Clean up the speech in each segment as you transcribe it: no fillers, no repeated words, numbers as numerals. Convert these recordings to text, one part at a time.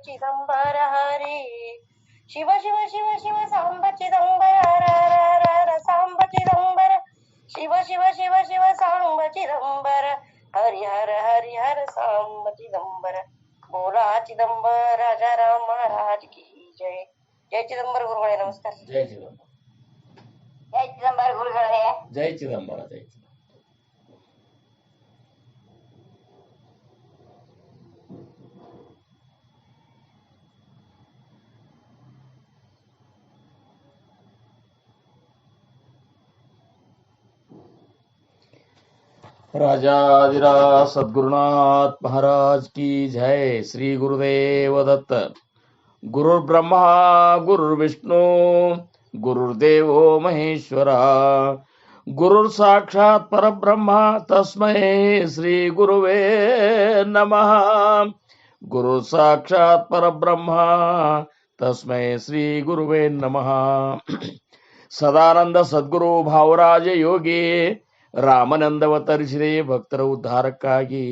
ಚಿದಂಬರ ಹರಿ ಶಿವ ಶಿವ ಶಿವ ಶಿವ ಸಾಂಬ ಚಿದಂಬರ ಹರ ಹರ ಹರ Samba Chidambara Shiva Shiva Shiva Shiva Samba Chidambara Harihara Harihara Samba Chidambara Bola Chidambara Rajaram Maharaj ಕಿ ಜೈ. ಜೈ ಚಿದಂಬರ ಗುರುಗಳೇ ನಮಸ್ಕಾರ. ಜೈ ಚಿದಂಬರ. ಜೈ ಚಿದಂಬರ ಗುರುಗಳೇ. ಜೈ ಚಿದಂಬರ. ಜೈ ಚಿದಂಬರ. राजाधिराज सद्गुरुनाथ महाराज की जय. श्री गुरुदेव दत्त. गुरुर्ब्रह्मा गुरुर्विष्णु गुरुर्देवो महेश्वरा गुरुर्साक्षात् परब्रह्म तस्मै श्री गुरुवे नमः. गुरुर्साक्षात् परब्रह्म तस्मै श्री गुरुवे नमः. ಸದಾನಂದ ಸದ್ಗುರು ಭಾವರಾಜ ಯೋಗಿ ರಾಮನಂದವತರಿಸಿದೆ ಭಕ್ತರ ಉದ್ಧಾರಕ್ಕಾಗಿ.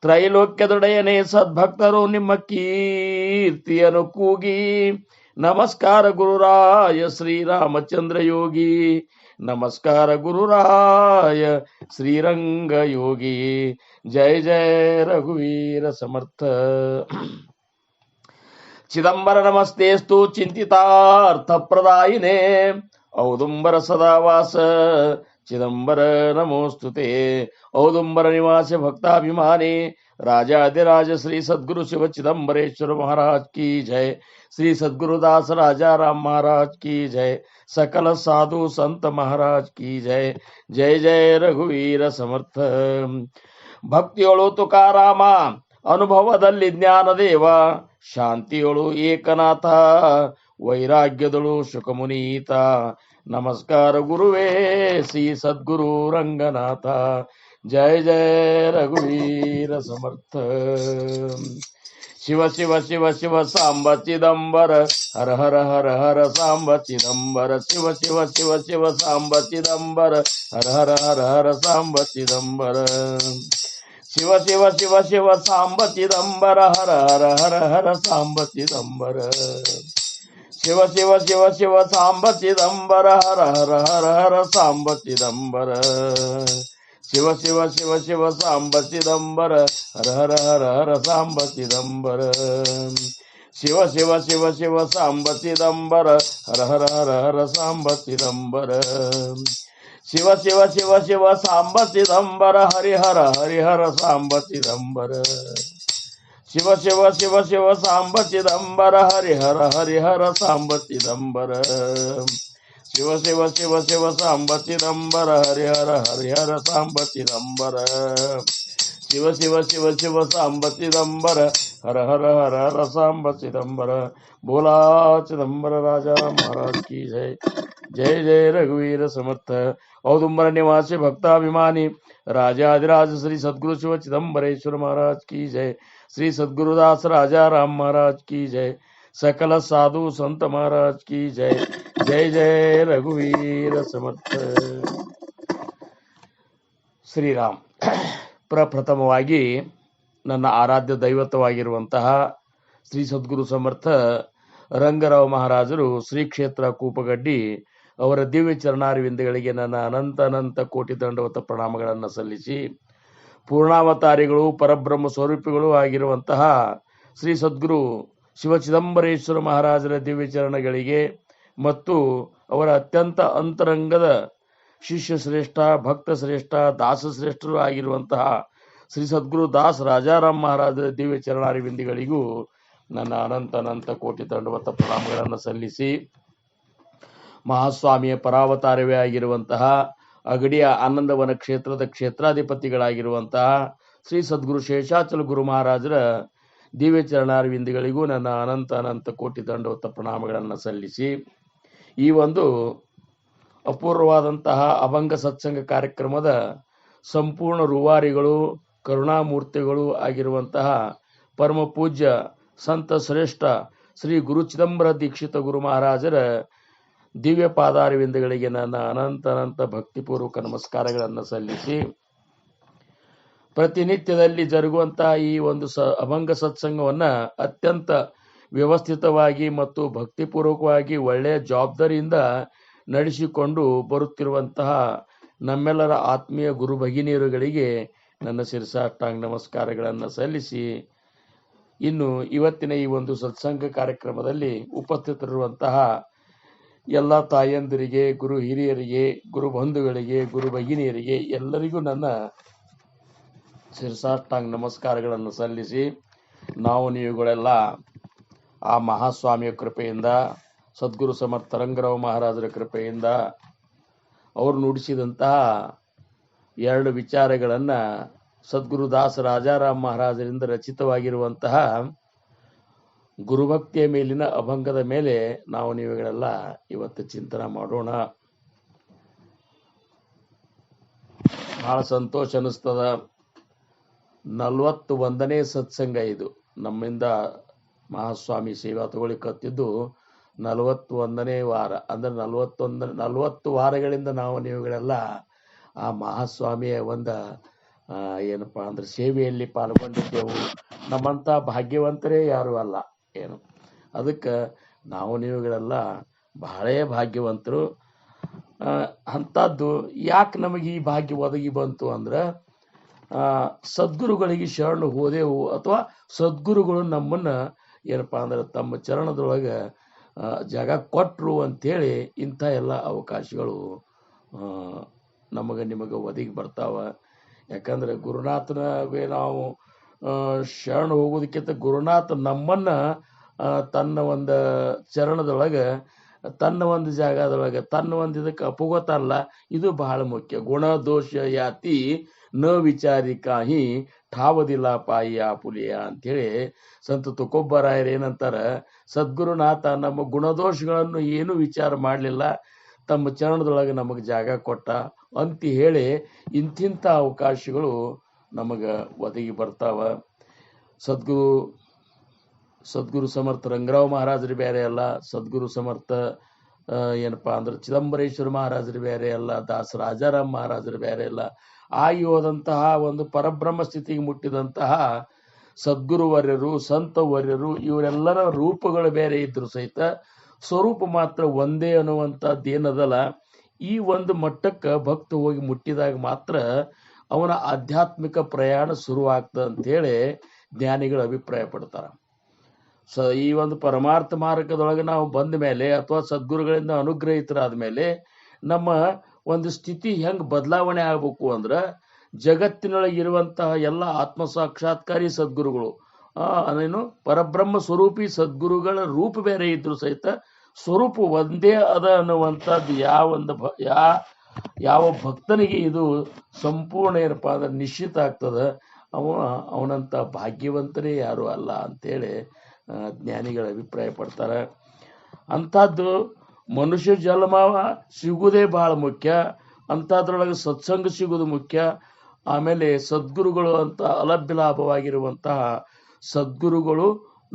ತ್ರೈಲೋಕ್ಯದೊಡೆಯನೇ ಸದ್ಭಕ್ತರು ನಿಮ್ಮ ಕೀರ್ತಿಯನ್ನು ಕೂಗಿ. ನಮಸ್ಕಾರ ಗುರುರಾಯ ಶ್ರೀರಾಮಚಂದ್ರ ಯೋಗಿ. ನಮಸ್ಕಾರ ಗುರುರಾಯ ಶ್ರೀರಂಗ ಯೋಗಿ. ಜಯ ಜಯ ರಘುವೀರ ಸಮರ್ಥ. ಚಿದಂಬರ ನಮಸ್ತೆಸ್ತು ಚಿಂತಿತಾರ್ಥ ಪ್ರದಾಯಿನೇ ಔದುಂಬರ ಸದಾವಾಸ ಚಿದಂಬರ ನಮೋಸ್ತುತೆ. ಔದುಂಬರ ನಿವಾಸ ಭಕ್ತಾಭಿಮಾನಿ ರಾಜಾಧಿರಾಜ ಶ್ರೀ ಸದ್ಗುರು ಶಿವ ಚಿದಂಬರೇಶ್ವರ ಮಹಾರಾಜ್ की जय. श्री सद्गुरुदास राजा राम महाराज की जय. सकल साधु संत महाराज की जय. जय जय रघुवीर समर्थ. ಭಕ್ತಿಯೊಳು ತುಕಾರಾಮ ಅನುಭವದಲ್ಲಿ ಜ್ಞಾನದೇವ. ಶಾಂತಿಯೊಳು ಏಕನಾಥ ವೈರಾಗ್ಯದಳು ಶುಕಮುನೀತ. ನಮಸ್ಕಾರ ಗುರುವೇ ಶ್ರೀ ಸದ್ಗುರು ರಂಗನಾಥ. ಜಯ ಜಯ ರಘುವೀರ ಸಮರ್ಥ. ಶಿವ ಶಿವ ಶಿವ ಶಿವ ಸಾಂಬ ಚಿದಂಬರ ಹರ ಹರ ಹರ ಹರ ಸಾಂಬ ಚಿದಂಬರ. ಶಿವ ಶಿವ ಶಿವ ಶಿವ ಸಾಂಬ ಚಿದಂಬರ ಹರ ಹರ ಹರ ಹರ ಸಾಂಬ ಚಿದಂಬರ. ಶಿವ ಶಿವ ಶಿವ ಶಿವ ಸಾಂಬ ಚಿದಂಬರ ಹರ ಹರ ಹರ ಹರ ಸಾಂಬ ಚಿದಂಬರ. ಶಿವ ಶಿವ ಶಿವ ಶಿವ ಸಾಂಬ ಚಿದಂಬರ ಹರ ಹರ ಹರ ಹರ ಸಾಂಬ ಚಿದಂಬರ. ಶಿವ ಶಿವ ಶಿವ ಶಿವ ಸಾಂಬ ಚಿದಂಬರ ಹರ ಹರ ಹರ ಹರ ಸಾಂಬ ಚಿದಂಬರ. ಶಿವ ಶಿವ ಶಿವ ಶಿವ ಸಾಂಬ ಚಿದಂಬರ ಹರ ಹರ ಹರ ಹರ ಸಾಂಬ ಚಿದಂಬರ. ಶಿವ ಶಿವ ಶಿವ ಶಿವ ಸಾಂಬ ಚಿದಂಬರ ಹರಿಹರ ಹರಿಹರ ಸಾಂಬ ಚಿದಂಬರ. ಶಿವ ಶಿವ ಶಿವ ಶಿವ ಸಾಂಬ ಚಿದಂಬರ ಹರಿಹರ ಹರಿಹರ ಸಾಂಬ ಚಿದಂಬರ. ಶಿವ ಶಿವ ಶಿವ ಶಿವ ಸಾಂಬ ಚಿದಂಬರ ಹರಿಹರ ಹರಿಹರ ಸಾಂಬ ಚಿದಂಬರ. ಶಿವ ಶಿವ ಶಿವ ಶಿವ ಸಾಂಬ ಚಿದಂಬರ ಹರ ಹರ ಹರ ಹರ ಸಾಂಬ ಚಿದಂಬರ. ಬೋಲಾ ಚಿದಂಬರ ರಾಜಾ ಮಹಾರಾಜ್ की जय. जय जय रघुवीर समर्थ. औदुंबर निवासी भक्ताभिमानी राजाधिराज श्री सद्गुरु शिव चिदंबरेश्वर महाराज की जय. श्री सद्गुरुदास राजा राम महाराज की जय. सकल साधु संत महाराज की जय. जय जय रघुवीर समर्थ. ಶ್ರೀರಾಮ್. ಪ್ರಪ್ರಥಮವಾಗಿ ನನ್ನ ಆರಾಧ್ಯ ದೈವತ್ವವಾಗಿರುವಂತಹ ಶ್ರೀ ಸದ್ಗುರು ಸಮರ್ಥ ರಂಗರಾವ್ ಮಹಾರಾಜರು ಶ್ರೀ ಕ್ಷೇತ್ರ ಕೂಪಗಡ್ಡಿ ಅವರ ದಿವ್ಯ ಚರಣಾರವಿಂದಗಳಿಗೆ ನನ್ನ ಅನಂತ ಅನಂತ ಕೋಟಿ ದಂಡವತ ಪ್ರಣಾಮಗಳನ್ನು ಸಲ್ಲಿಸಿ, ಪೂರ್ಣಾವತಾರಿಗಳು ಪರಬ್ರಹ್ಮ ಸ್ವರೂಪಿಗಳು ಆಗಿರುವಂತಹ ಶ್ರೀ ಸದ್ಗುರು ಶಿವ ಚಿದಂಬರೇಶ್ವರ ಮಹಾರಾಜರ ದಿವ್ಯ ಚರಣಗಳಿಗೆ ಮತ್ತು ಅವರ ಅತ್ಯಂತ ಅಂತರಂಗದ ಶಿಷ್ಯ ಶ್ರೇಷ್ಠ, ಭಕ್ತ ಶ್ರೇಷ್ಠ, ದಾಸ ಶ್ರೇಷ್ಠರು ಆಗಿರುವಂತಹ ಶ್ರೀ ಸದ್ಗುರು ದಾಸ್ ರಾಜಾರಾಮ್ ಮಹಾರಾಜರ ದಿವ್ಯ ಚರಣಾರವಿಂದಿಗಳಿಗೂ ನನ್ನ ಅನಂತ ಅನಂತ ಕೋಟಿ ದಂಡವತ ಪ್ರಣಾಮಗಳನ್ನು ಸಲ್ಲಿಸಿ, ಮಹಾಸ್ವಾಮಿಯ ಪರಾವತಾರವೇ ಆಗಿರುವಂತಹ ಅಗಡಿಯ ಆನಂದವನ ಕ್ಷೇತ್ರದ ಕ್ಷೇತ್ರಾಧಿಪತಿಗಳಾಗಿರುವಂತಹ ಶ್ರೀ ಸದ್ಗುರು ಶೇಷಾಚಲ ಗುರು ಮಹಾರಾಜರ ದಿವ್ಯ ಚರಣಾರವಿಂದಿಗಳಿಗೂ ನನ್ನ ಅನಂತ ಅನಂತ ಕೋಟಿ ದಂಡವತ ಪ್ರಣಾಮಗಳನ್ನು ಸಲ್ಲಿಸಿ, ಈ ಒಂದು ಅಪೂರ್ವವಾದಂತಹ ಅಭಂಗ ಸತ್ಸಂಗ ಕಾರ್ಯಕ್ರಮದ ಸಂಪೂರ್ಣ ರೂವಾರಿಗಳು, ಕರುಣಾಮೂರ್ತಿಗಳು ಆಗಿರುವಂತಹ ಪರಮ ಪೂಜ್ಯ ಸಂತ ಶ್ರೇಷ್ಠ ಶ್ರೀ ಗುರು ಚಿದಂಬರ ದೀಕ್ಷಿತ ಗುರು ಮಹಾರಾಜರ ದಿವ್ಯ ಪಾದಾರವಿಂದಗಳಿಗೆ ನನ್ನ ಅನಂತ ಅನಂತ ಭಕ್ತಿಪೂರ್ವಕ ನಮಸ್ಕಾರಗಳನ್ನು ಸಲ್ಲಿಸಿ, ಪ್ರತಿನಿತ್ಯದಲ್ಲಿ ಜರುಗುವಂತಹ ಈ ಒಂದು ಅಭಂಗ ಸತ್ಸಂಗವನ್ನ ಅತ್ಯಂತ ವ್ಯವಸ್ಥಿತವಾಗಿ ಮತ್ತು ಭಕ್ತಿಪೂರ್ವಕವಾಗಿ ಒಳ್ಳೆಯ ಜವಾಬ್ದಾರಿಯಿಂದ ನಡೆಸಿಕೊಂಡು ಬರುತ್ತಿರುವಂತಹ ನಮ್ಮೆಲ್ಲರ ಆತ್ಮೀಯ ಗುರು ಭಗಿನಿಯರುಗಳಿಗೆ ನನ್ನ ಶಿರಸಾಷ್ಟಾಂಗ ನಮಸ್ಕಾರಗಳನ್ನು ಸಲ್ಲಿಸಿ, ಇನ್ನು ಇವತ್ತಿನ ಈ ಒಂದು ಸತ್ಸಂಗ ಕಾರ್ಯಕ್ರಮದಲ್ಲಿ ಉಪಸ್ಥಿತರಿರುವಂತಹ ಎಲ್ಲ ತಾಯಂದಿರಿಗೆ, ಗುರು ಹಿರಿಯರಿಗೆ, ಗುರು ಬಂಧುಗಳಿಗೆ, ಗುರು ಭಗಿನಿಯರಿಗೆ ಎಲ್ಲರಿಗೂ ನನ್ನ ಶಿರಸಾಷ್ಟಾಂಗ ನಮಸ್ಕಾರಗಳನ್ನು ಸಲ್ಲಿಸಿ, ನಾವು ನೀವುಗಳೆಲ್ಲ ಆ ಮಹಾಸ್ವಾಮಿಯ ಕೃಪೆಯಿಂದ, ಸದ್ಗುರು ಸಮರ್ಥ ರಂಗರಾವ್ ಮಹಾರಾಜರ ಕೃಪೆಯಿಂದ ಅವರು ನುಡಿಸಿದಂತಹ 2 ವಿಚಾರಗಳನ್ನು ಸದ್ಗುರುದಾಸ ರಾಜಾರಾಮ್ ಮಹಾರಾಜರಿಂದ ರಚಿತವಾಗಿರುವಂತಹ ಗುರುಭಕ್ತಿಯ ಮೇಲಿನ ಅಭಂಗದ ಮೇಲೆ ನಾವು ನೀವುಗಳೆಲ್ಲ ಇವತ್ತು ಚಿಂತನೆ ಮಾಡೋಣ. ಬಹಳ ಸಂತೋಷ ಅನಿಸ್ತದ. 41ನೇ ಸತ್ಸಂಗ ಇದು. ನಮ್ಮಿಂದ ಮಹಾಸ್ವಾಮಿ ಸೇವಾ ತಗೊಳ್ಳಿಕತ್ತಿದ್ದು 41ನೇ ವಾರ. ಅಂದ್ರೆ 40 ವಾರಗಳಿಂದ ನಾವು ನೀವುಗಳೆಲ್ಲ ಆ ಮಹಾಸ್ವಾಮಿಯ ಒಂದು ಏನಪ್ಪಾ ಅಂದ್ರೆ ಸೇವೆಯಲ್ಲಿ ಪಾಲ್ಗೊಂಡಿದ್ದೆವು. ನಮ್ಮಂತ ಭಾಗ್ಯವಂತರೇ ಯಾರು ಅಲ್ಲ ಏನು. ಅದಕ್ಕೆ ನಾವು ನೀವುಗಳೆಲ್ಲ ಬಹಳೇ ಭಾಗ್ಯವಂತರು. ಅಂಥದ್ದು ಯಾಕೆ ನಮಗೆ ಈ ಭಾಗ್ಯ ಒದಗಿ ಬಂತು ಅಂದ್ರೆ, ಸದ್ಗುರುಗಳಿಗೆ ಶರಣು ಹೋದೆವು, ಅಥವಾ ಸದ್ಗುರುಗಳು ನಮ್ಮನ್ನ ಏನಪ್ಪಾ ಅಂದ್ರೆ ತಮ್ಮ ಚರಣದೊಳಗೆ ಜಾಗ ಕೊಟ್ಟರು ಅಂಥೇಳಿ ಇಂಥ ಎಲ್ಲ ಅವಕಾಶಗಳು ನಮಗೆ ನಿಮಗೆ ಒದಗಿ ಬರ್ತಾವ. ಯಾಕಂದ್ರೆ ಗುರುನಾಥನಿಗೆ ನಾವು ಶರಣು ಹೋಗೋದಕ್ಕಿಂತ ಗುರುನಾಥ ನಮ್ಮನ್ನ ತನ್ನ ಒಂದು ಚರಣದೊಳಗೆ, ತನ್ನ ಒಂದು ಜಾಗದೊಳಗೆ, ತನ್ನ ಒಂದು ಇದಕ್ಕೆ ಅಪಗೋತಲ್ಲ. ಇದು ಬಹಳ ಮುಖ್ಯ. ಗುಣ ದೋಷ ಯಾತಿ ನ ವಿಚಾರಿ ಕಾಹಿ ಠಾವದಿಲ್ಲ ಪಾಯಿ ಆಪುಲಿಯ ಅಂಥೇಳಿ ಸಂತ ತುಕೋಬ್ಬರಾಯರು ಏನಂತಾರ, ಸದ್ಗುರುನಾಥ ನಮ್ಮ ಗುಣದೋಷಗಳನ್ನು ಏನೂ ವಿಚಾರ ಮಾಡಲಿಲ್ಲ, ತಮ್ಮ ಚರಣದೊಳಗೆ ನಮಗೆ ಜಾಗ ಕೊಟ್ಟ ಅಂತ ಹೇಳಿ ಇಂತಿಂಥ ಅವಕಾಶಗಳು ನಮಗೆ ಒದಗಿ ಬರ್ತಾವ. ಸದ್ಗುರು ಸಮರ್ಥ ರಂಗರಾವ್ ಮಹಾರಾಜರು ಬೇರೆ ಅಲ್ಲ, ಸದ್ಗುರು ಸಮರ್ಥ ಏನಪ್ಪಾ ಅಂದ್ರೆ ಚಿದಂಬರೇಶ್ವರ ಮಹಾರಾಜರು ಬೇರೆ ಅಲ್ಲ, ದಾಸ ರಾಜಾರಾಮ್ ಮಹಾರಾಜರು ಬೇರೆ ಅಲ್ಲ. ಆಗಿ ಹೋದಂತಹ ಒಂದು ಪರಬ್ರಹ್ಮ ಸ್ಥಿತಿಗೆ ಮುಟ್ಟಿದಂತಹ ಸದ್ಗುರುವರ್ಯರು, ಸಂತವರ್ಯರು ಇವರೆಲ್ಲರ ರೂಪಗಳು ಬೇರೆ ಇದ್ರು ಸಹಿತ ಸ್ವರೂಪ ಮಾತ್ರ ಒಂದೇ ಅನ್ನುವಂಥದ್ದು ಏನದಲ್ಲ, ಈ ಒಂದು ಮಟ್ಟಕ್ಕೆ ಭಕ್ತ ಹೋಗಿ ಮುಟ್ಟಿದಾಗ ಮಾತ್ರ ಅವನ ಆಧ್ಯಾತ್ಮಿಕ ಪ್ರಯಾಣ ಶುರುವಾಗ್ತದೆ ಅಂತೇಳಿ ಜ್ಞಾನಿಗಳು ಅಭಿಪ್ರಾಯ ಪಡ್ತಾರೆ. ಈ ಒಂದು ಪರಮಾರ್ಥ ಮಾರ್ಗದೊಳಗೆ ನಾವು ಬಂದ ಮೇಲೆ, ಅಥವಾ ಸದ್ಗುರುಗಳಿಂದ ಅನುಗ್ರಹಿತರಾದ ಮೇಲೆ ನಮ್ಮ ಒಂದು ಸ್ಥಿತಿ ಹೆಂಗೆ ಬದಲಾವಣೆ ಆಗ್ಬೇಕು ಅಂದ್ರೆ, ಜಗತ್ತಿನೊಳಗೆ ಇರುವಂತಹ ಎಲ್ಲ ಆತ್ಮ ಸಾಕ್ಷಾತ್ಕಾರಿ ಸದ್ಗುರುಗಳು, ಅದೇನು ಪರಬ್ರಹ್ಮ ಸ್ವರೂಪಿ ಸದ್ಗುರುಗಳ ರೂಪ ಬೇರೆ ಇದ್ರು ಸಹಿತ ಸ್ವರೂಪ ಒಂದೇ ಅದ ಅನ್ನುವಂಥದ್ದು ಯಾವ ಭಕ್ತನಿಗೆ ಇದು ಸಂಪೂರ್ಣ ಏನಪ್ಪಾ ಅಂದ್ರೆ ನಿಶ್ಚಿತ ಆಗ್ತದ, ಅವನಂತ ಭಾಗ್ಯವಂತರೇ ಯಾರು ಅಲ್ಲ ಅಂತೇಳಿ ಜ್ಞಾನಿಗಳ ಅಭಿಪ್ರಾಯ ಪಡ್ತಾರೆ. ಅಂಥದ್ದು ಮನುಷ್ಯ ಜನ್ಮ ಸಿಗುವುದೇ ಬಹಳ ಮುಖ್ಯ. ಅಂಥದ್ರೊಳಗೆ ಸತ್ಸಂಗ ಸಿಗೋದು ಮುಖ್ಯ. ಆಮೇಲೆ ಸದ್ಗುರುಗಳು ಅಂತ ಅಲಭ್ಯ ಲಾಭವಾಗಿರುವಂತಹ ಸದ್ಗುರುಗಳು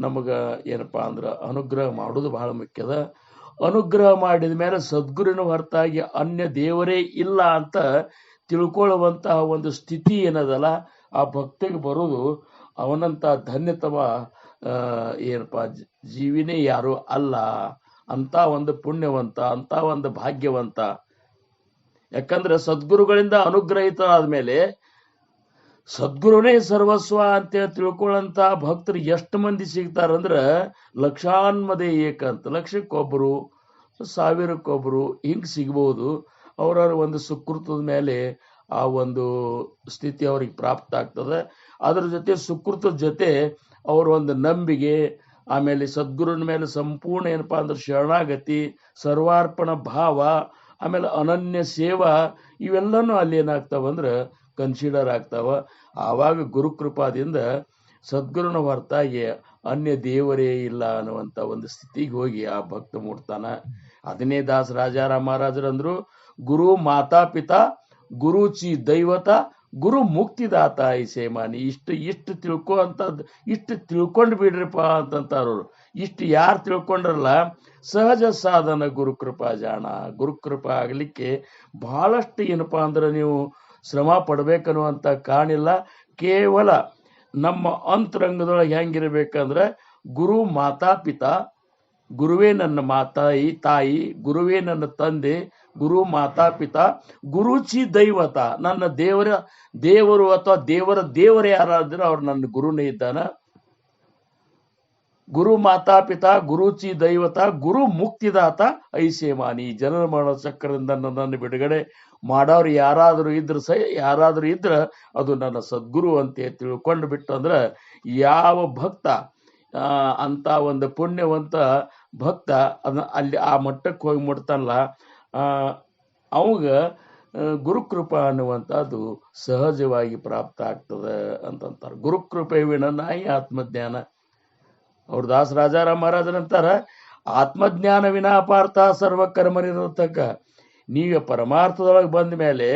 ನಮಗೆ ಏನಪ್ಪಾ ಅಂದ್ರೆ ಅನುಗ್ರಹ ಮಾಡೋದು ಬಹಳ ಮುಖ್ಯದ. ಅನುಗ್ರಹ ಮಾಡಿದ ಮೇಲೆ ಸದ್ಗುರುವಿನ ಹೊರತಾಗಿ ಅನ್ಯ ದೇವರೇ ಇಲ್ಲ ಅಂತ ತಿಳ್ಕೊಳ್ಳುವಂತಹ ಒಂದು ಸ್ಥಿತಿ ಏನದಲ್ಲ, ಆ ಭಕ್ತಿಗೆ ಬರೋದು ಅವನಂತ ಧನ್ಯತಮ ಏನಪ್ಪಾ ಜೀವಿನೇ ಯಾರು ಅಲ್ಲ. ಅಂತ ಒಂದು ಪುಣ್ಯವಂತ, ಅಂತ ಒಂದು ಭಾಗ್ಯವಂತ. ಯಾಕಂದ್ರೆ ಸದ್ಗುರುಗಳಿಂದ ಅನುಗ್ರಹಿತ ಆದ್ಮೇಲೆ ಸದ್ಗುರುನೇ ಸರ್ವಸ್ವ ಅಂತೇಳಿ ತಿಳ್ಕೊಳ್ಳಂತ ಭಕ್ತರು ಎಷ್ಟು ಮಂದಿ ಸಿಗ್ತಾರಂದ್ರ ಲಕ್ಷಾನ್ಮದೆ ಏಕಂತ, ಲಕ್ಷಕ್ಕೊಬ್ಬರು, ಸಾವಿರಕ್ಕೊಬ್ಬರು ಹಿಂಗ್ ಸಿಗ್ಬೋದು. ಅವರವ್ರ ಒಂದು ಸುಕೃತದ ಮೇಲೆ ಆ ಒಂದು ಸ್ಥಿತಿ ಅವ್ರಿಗೆ ಪ್ರಾಪ್ತ ಆಗ್ತದೆ. ಅದ್ರ ಜೊತೆ ಸುಕೃತದ ಜೊತೆ ಅವ್ರ ಒಂದು ನಂಬಿಕೆ, ಆಮೇಲೆ ಸದ್ಗುರುನ ಮೇಲೆ ಸಂಪೂರ್ಣ ಏನಪ್ಪಾ ಅಂದ್ರೆ ಶರಣಾಗತಿ, ಸರ್ವಾರ್ಪಣ ಭಾವ, ಆಮೇಲೆ ಅನನ್ಯ ಸೇವಾ, ಇವೆಲ್ಲನೂ ಅಲ್ಲಿ ಏನಾಗ್ತಾವ ಅಂದ್ರೆ ಕನ್ಸಿಡರ್ ಆಗ್ತಾವ. ಆವಾಗ ಗುರುಕೃಪಾದಿಂದ ಸದ್ಗುರುನ ಹೊರತಾಗಿ ಅನ್ಯ ದೇವರೇ ಇಲ್ಲ ಅನ್ನುವಂಥ ಒಂದು ಸ್ಥಿತಿಗೆ ಹೋಗಿ ಆ ಭಕ್ತ ಮೂಡ್ತಾನ. ಅದನ್ನೇ ದಾಸ ರಾಜಾರಾಮ್ ಮಹಾರಾಜರಂದ್ರು, ಗುರು ಮಾತಾ ಪಿತಾ ಗುರುಚಿ ದೈವತ ಗುರು ಮುಕ್ತಿದಾತ ಐಸೆ ಮಾನಿ. ಇಷ್ಟು ತಿಳ್ಕೊ ಅಂತದ್, ಇಷ್ಟು ತಿಳ್ಕೊಂಡು ಬಿಡ್ರಿಪ್ಪ ಅಂತಂತಾರವ್ರು. ಇಷ್ಟು ಯಾರು ತಿಳ್ಕೊಂಡ್ರಲ್ಲ ಸಹಜ ಸಾಧನ ಗುರುಕೃಪಾ ಜಾಣ. ಗುರುಕೃಪಾ ಆಗ್ಲಿಕ್ಕೆ ಬಹಳಷ್ಟು ಏನಪ್ಪಾ ಅಂದ್ರೆ ನೀವು ಶ್ರಮ ಪಡ್ಬೇಕನ್ನುವಂತ ಕಾಣಿಲ್ಲ. ಕೇವಲ ನಮ್ಮ ಅಂತರಂಗದೊಳಗೆ ಹೆಂಗಿರ್ಬೇಕಂದ್ರೆ ಗುರು ಮಾತಾ ಪಿತಾ, ಗುರುವೇ ನನ್ನ ತಾಯಿ, ಗುರುವೇ ನನ್ನ ತಂದೆ, ಗುರು ಮಾತಾ ಪಿತಾ, ಗುರುಚಿ ದೈವತ, ನನ್ನ ದೇವರು ಅಥವಾ ದೇವರ ಯಾರಾದ್ರೆ ಅವ್ರು ನನ್ನ ಗುರುನೇ ಇದ್ದಾನ. ಗುರು ಮಾತಾ ಪಿತಾ, ಗುರುಚಿ ದೈವತ, ಗುರು ಮುಕ್ತಿದಾತ ಐಸೇಮಾನಿ. ಜನನ ಮರಣ ಚಕ್ರದಿಂದ ನನ್ನನ್ನು ಬಿಡುಗಡೆ ಮಾಡೋರು ಯಾರಾದರೂ ಇದ್ರ ಅದು ನನ್ನ ಸದ್ಗುರು ಅಂತ ತಿಳ್ಕೊಂಡು ಬಿಟ್ಟು ಅಂದ್ರೆ ಯಾವ ಭಕ್ತ ಅಂತ ಒಂದು ಪುಣ್ಯವಂತ ಭಕ್ತ ಅಲ್ಲಿ ಆ ಮಟ್ಟಕ್ಕೆ ಹೋಗಿ ಮುಟ್ತಾನಲ್ಲ, ಅವಾಗ ಗುರುಕೃಪಾ ಅನ್ನುವಂಥದ್ದು ಸಹಜವಾಗಿ ಪ್ರಾಪ್ತ ಆಗ್ತದೆ ಅಂತಂತಾರೆ. ಗುರುಕೃಪೆ ವಿನನಾಯಿ ಆತ್ಮಜ್ಞಾನ. ಅವ್ರ ದಾಸ ರಾಜಾರಾಮ್ ಮಹಾರಾಜರಂತಾರ, ಆತ್ಮಜ್ಞಾನ ವಿನಾಪಾರ್ಥ ಸರ್ವಕರ್ಮನಿರತಕ್ಕ. ನೀವು ಪರಮಾರ್ಥದೊಳಗೆ ಬಂದ ಮೇಲೆ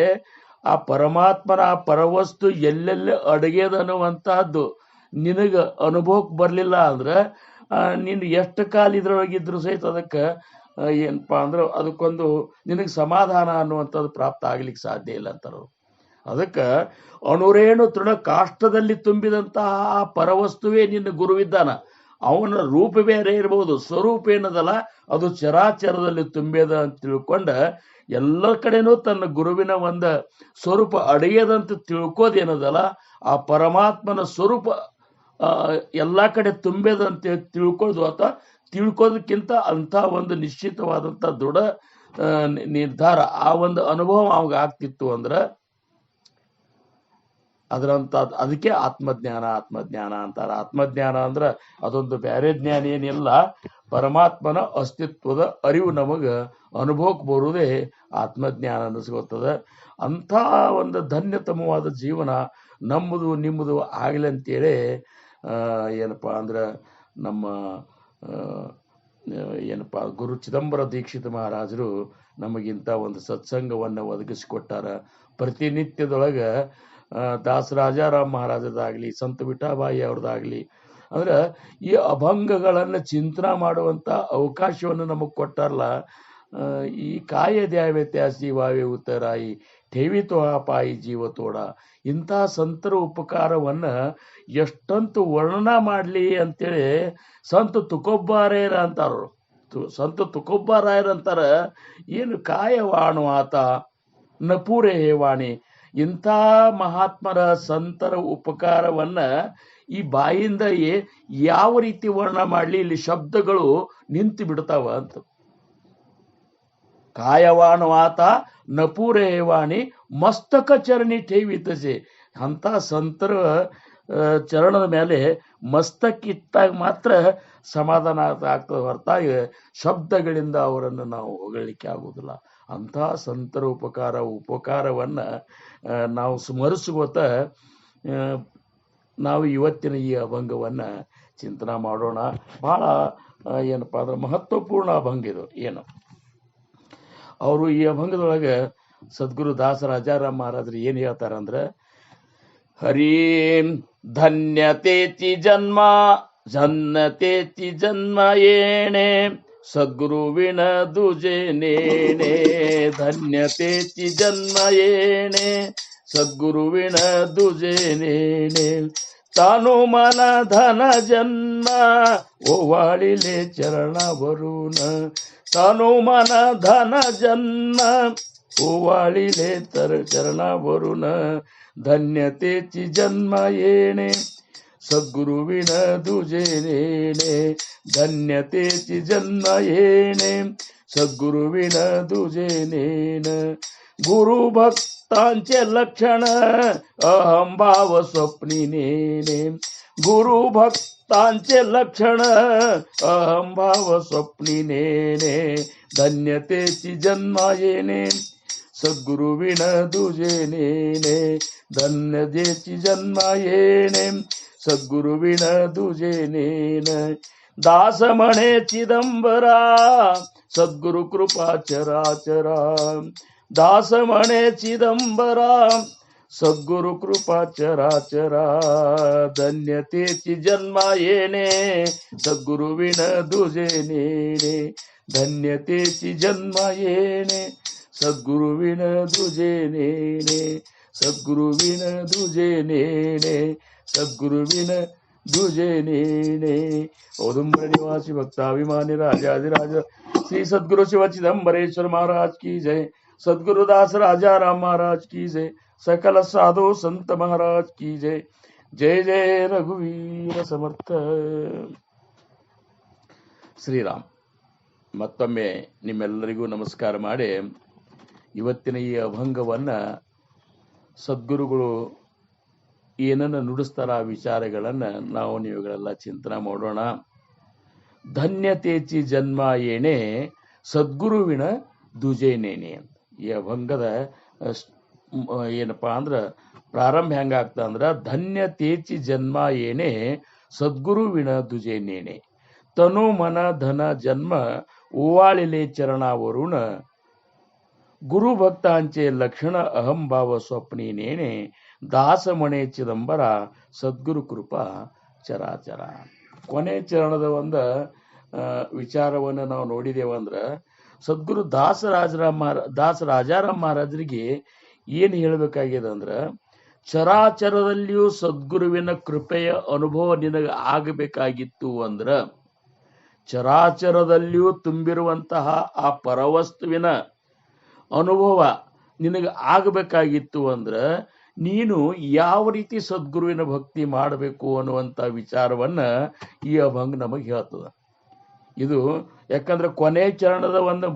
ಆ ಪರಮಾತ್ಮನ ಆ ಪರವಸ್ತು ಎಲ್ಲೆಲ್ಲಿ ಅಡಗ್ಯದ ಅನ್ನುವಂತಹದ್ದು ನಿನಗ ಅನುಭವಕ್ಕೆ ಬರಲಿಲ್ಲ ಅಂದ್ರೆ ನೀನು ಎಷ್ಟು ಕಾಲ ಇದ್ರೊಳಗಿದ್ರು ಸಹಿತ ಅದಕ್ಕೆ ಏನಪ್ಪಾ ಅಂದ್ರೆ ಅದಕ್ಕೊಂದು ನಿನಗೆ ಸಮಾಧಾನ ಅನ್ನುವಂಥದ್ದು ಪ್ರಾಪ್ತ ಆಗ್ಲಿಕ್ಕೆ ಸಾಧ್ಯ ಇಲ್ಲ ಅಂತಾರ. ಅದಕ್ಕೆ ಅಣುರೇಣು ತೃಣ ಕಾಷ್ಟದಲ್ಲಿ ತುಂಬಿದಂತಹ ಆ ಪರವಸ್ತುವೇ ನಿನ್ನ ಗುರುವಿದ್ದಾನ. ಅವನ ರೂಪ ಬೇರೆ ಇರ್ಬೋದು, ಸ್ವರೂಪ ಏನದಲ್ಲ ಅದು ಚರಾಚರದಲ್ಲಿ ತುಂಬ್ಯದ ಅಂತ ತಿಳ್ಕೊಂಡ ಎಲ್ಲ ಕಡೆನೂ ತನ್ನ ಗುರುವಿನ ಒಂದು ಸ್ವರೂಪ ಅಡೆಯದಂತ ತಿಳ್ಕೋದೇನದಲ್ಲ, ಆ ಪರಮಾತ್ಮನ ಸ್ವರೂಪ ಎಲ್ಲ ಕಡೆ ತುಂಬ್ಯದಂತ ತಿಳ್ಕೊಳ್ಳೋದು ಅಥವಾ ತಿಳ್ಕೋದಕ್ಕಿಂತ ಅಂಥ ಒಂದು ನಿಶ್ಚಿತವಾದಂಥ ದೃಢ ನಿರ್ಧಾರ, ಆ ಒಂದು ಅನುಭವ ಅವಾಗ ಆಗ್ತಿತ್ತು ಅಂದ್ರೆ ಅದಕ್ಕೆ ಆತ್ಮಜ್ಞಾನ ಅಂತಾರೆ. ಆತ್ಮಜ್ಞಾನ ಅಂದ್ರೆ ಅದೊಂದು ಬೇರೆ ಜ್ಞಾನ ಏನಿಲ್ಲ, ಪರಮಾತ್ಮನ ಅಸ್ತಿತ್ವದ ಅರಿವು ನಮಗೆ ಅನುಭವಕ್ಕೆ ಬರುವುದೇ ಆತ್ಮಜ್ಞಾನ ಅನ್ನಿಸ್ಕೊತದೆ. ಅಂಥ ಒಂದು ಧನ್ಯತಮವಾದ ಜೀವನ ನಮ್ಮದು ನಿಮ್ಮದು ಆಗಲಿ ಅಂತೇಳಿ ಏನಪ್ಪ ಅಂದ್ರೆ ನಮ್ಮ ಗುರು ಚಿದಂಬರ ದೀಕ್ಷಿತ ಮಹಾರಾಜರು ನಮಗಿಂತ ಒಂದು ಸತ್ಸಂಗವನ್ನು ಒದಗಿಸಿಕೊಟ್ಟಾರ. ಪ್ರತಿನಿತ್ಯದೊಳಗೆ ದಾಸರಾಜಾರಾಮ್ ಮಹಾರಾಜದಾಗ್ಲಿ, ಸಂತ ವಿಠಾಬಾಯಿ ಅವ್ರದ್ದಾಗ್ಲಿ ಅಂದ್ರೆ ಈ ಅಭಂಗಗಳನ್ನು ಚಿಂತನೆ ಮಾಡುವಂತ ಅವಕಾಶವನ್ನು ನಮಗೆ ಕೊಟ್ಟಾರಲ್ಲ. ಈ ಕಾಯ ದ್ಯಾವ್ಯತ್ಯಾಸಿ ವಾವೆ ಉತ್ತರಾಯಿ ಠೇವಿತೋ ಪಾಯಿ ಜೀವತೋಡ, ಇಂಥ ಸಂತರ ಉಪಕಾರವನ್ನ ಎಷ್ಟಂತೂ ವರ್ಣನ ಮಾಡಲಿ ಅಂತೇಳಿ ಸಂತ ತುಕೋಬ್ಬಾರಾಯರ ಅಂತಾರು. ಸಂತ ತುಕೋಬ್ಬಾರಾಯರ್ ಅಂತಾರ, ಏನು ಕಾಯವಾಣು ಆತ ನಪೂರೆ ವಾಣಿ. ಇಂಥ ಮಹಾತ್ಮರ ಸಂತರ ಉಪಕಾರವನ್ನ ಈ ಬಾಯಿಂದ ಯಾವ ರೀತಿ ವರ್ಣನ ಮಾಡಲಿ, ಇಲ್ಲಿ ಶಬ್ದಗಳು ನಿಂತು ಬಿಡ್ತಾವ ಅಂತ. ಕಾಯವಾಣವಾತ ನಪೂರೆ ವಾಣಿ ಮಸ್ತಕ ಚರಣಿ ಠೇವಿತಸೆ. ಅಂತ ಸಂತರ ಚರಣದ ಮೇಲೆ ಮಸ್ತಕ್ಕಿತ್ತಾಗ ಮಾತ್ರ ಸಮಾಧಾನ ಆಗ್ತದೆ ಹೊರತಾಗಿ ಶಬ್ದಗಳಿಂದ ಅವರನ್ನು ನಾವು ಹೊಗಳಿಕ್ಕೆ ಆಗುವುದಿಲ್ಲ. ಅಂಥ ಸಂತರ ಉಪಕಾರವನ್ನ ನಾವು ಸ್ಮರಿಸುವತ್ತ ನಾವು ಇವತ್ತಿನ ಈ ಅಭಂಗವನ್ನ ಚಿಂತನೆ ಮಾಡೋಣ. ಬಹಳ ಏನಪ್ಪಾ ಅಂದ್ರೆ ಮಹತ್ವಪೂರ್ಣ ಅಭಂಗ ಇದು. ಏನು ಅವರು ಈ ಅಭಂಗದೊಳಗೆ ಸದ್ಗುರು ದಾಸರಾಜಾರಾಮ್ ಮಹಾರಾಜರು ಏನ್ ಹೇಳ್ತಾರಂದ್ರೆ, ಹರೀಂ ಧನ್ಯತೇತಿ ಜನ್ಮ ಏಣೆ ಸದ್ಗುರುವಿನ ದುಜೇನೇಣೆ. ಧನ್ಯತೇತಿ ಜನ್ಮ ಏಣೆ ಸದ್ಗುರುವಿನ ದುಜೇನೇಣೆ. ತಾನು ಮನ ಧನ ಜನ್ಮ ಓವಾಳಿಲೆ ಚರಣ ವರುಣ. ತಾನು ಮನ ಧನ ಜನ್ಮ ಓವಾಳಿಲೆ ಚರಣ ವರುಣ. ಧನ್ಯತೇತಿ ಜನ್ಮ ಏಣೆ ಸದ್ಗುರುವಿನ ದುಜೇನೇಣೆ. ಧನ್ಯತೇತಿ ಜನ್ಮ ಏಣೆ ಸದ್ಗುರುವಿನ ದುಜೇನೇನ. ಗುರು ಭಕ್ತಾಂಚೆ ಲಕ್ಷಣ ಅಹಂಭಾವ ಸ್ವಪ್ನಿನೇನೆ. ಗುರು ಭಕ್ತಾಂಚೆ ಲಕ್ಷಣ ಅಹಂಭಾವ ಸ್ವಪ್ನಿನೇನೆ. ಧನ್ಯತೇತಿ ಜನ್ಮ ಏನೆ ಸದ್ಗುರುವಿನ ದುಜೇನೇನೆ. ಧನ್ಯತೇತಿ ಜನ್ಮ ಏನೆ ಸದ್ಗುರುವಿನ ದುಜೇನೇನ. ದಾಸಮಣೆ ಚಿದಂಬರ ಸದ್ಗುರು ಕೃಪಾ ಚರಾಚರ. ದಾಸಮಣೆ ಚಿದಂಬರ ಸದ್ಗುರು ಕೃಪಾ ಚರಾಚರ. ಧನ್ಯತೇತಿ ಜನ್ಮ ಏನೆ ಸದ್ಗುರುವಿನ ದುಜೇನೇನೆ. ಧನ್ಯತೇತಿ ಜನ್ಮ ಏನೆ ಸದ್ಗುರುವಿನ ದುಜೇನೇನೆ. ಸದ್ಗುರುವಿನ ದುಜೆ ನೇಣೆ ಸದ್ಗುರುವಿನ ದುಜೆ ನೇಣೆ. ಔದುಂಬರ ನಿವಾಸಿ ಭಕ್ತಾಭಿಮಾನಿ ರಾಜಾದಿರಾಜ ಶ್ರೀ ಸದ್ಗುರು ಶಿವ ಚಿದಂಬರೇಶ್ವರ ಮಹಾರಾಜ್ की जय. सद्गुरुदास राजा राम महाराज की जय. सकल साधु संत महाराज की जय. जय जय रघुवीर समर्थ. ಶ್ರೀರಾಮ್. ಮತ್ತೊಮ್ಮೆ ನಿಮ್ಮೆಲ್ಲರಿಗೂ ನಮಸ್ಕಾರ ಮಾಡಿ ಇವತ್ತಿನ ಈ ಅಭಂಗವನ್ನು ಸದ್ಗುರುಗಳು ಏನನ್ನು ನುಡಿಸ್ತಾರ ಆ ವಿಚಾರಗಳನ್ನು ನಾವು ನೀವುಗಳೆಲ್ಲ ಚಿಂತನೆ ಮಾಡೋಣ. ಧನ್ಯತೇಚಿ ಜನ್ಮ ಏಣೆ ಸದ್ಗುರುವಿನ ದುಜೇನೇನೆ ಅಂತ. ಈ ಅಭಂಗದ ಏನಪ್ಪ ಅಂದ್ರೆ ಪ್ರಾರಂಭ ಹೆಂಗಾಗ್ತದೆ ಅಂದ್ರೆ ಧನ್ಯತೇಚಿ ಜನ್ಮ ಏಣೆ ಸದ್ಗುರುವಿನ ದುಜೇನೇನೆ ತನು ಮನ ಧನ ಜನ್ಮ ಓವಾಳಿಲೆ ಚರಣಾವರುಣ ಗುರು ಭಕ್ತಾಂಚೆ ಲಕ್ಷಣ ಅಹಂಭಾವ ಸ್ವಪ್ನೇನೇನೆ ದಾಸಮಣೆ ಚಿದಂಬರ ಸದ್ಗುರು ಕೃಪಾ ಚರಾಚರ. ಕೊನೆ ಚರಣದ ಒಂದು ವಿಚಾರವನ್ನು ನಾವು ನೋಡಿದೇವಂದ್ರೆ ಸದ್ಗುರು ದಾಸ ರಾಜಾರಾಮ್ ಮಹಾರಾಜರಿಗೆ ಏನು ಹೇಳಬೇಕಾಗಿದೆ ಅಂದ್ರೆ ಚರಾಚರದಲ್ಲಿಯೂ ಸದ್ಗುರುವಿನ ಕೃಪೆಯ ಅನುಭವ ನಿನಗೆ ಆಗಬೇಕಾಗಿತ್ತು ಅಂದ್ರೆ ಚರಾಚರದಲ್ಲಿಯೂ ತುಂಬಿರುವಂತಹ ಆ ಪರವಸ್ತುವಿನ ಅನುಭವ ನಿನಗೆ ಆಗಬೇಕಾಗಿತ್ತು ಅಂದ್ರೆ ನೀನು ಯಾವ ರೀತಿ ಸದ್ಗುರುವಿನ ಭಕ್ತಿ ಮಾಡಬೇಕು ಅನ್ನುವಂಥ ವಿಚಾರವನ್ನ ಈ ಅಭಂಗ ನಮಗೆ ಹೇಳ್ತದ. ಇದು ಯಾಕಂದ್ರೆ ಕೊನೆ ಚರಣದ ಒಂದು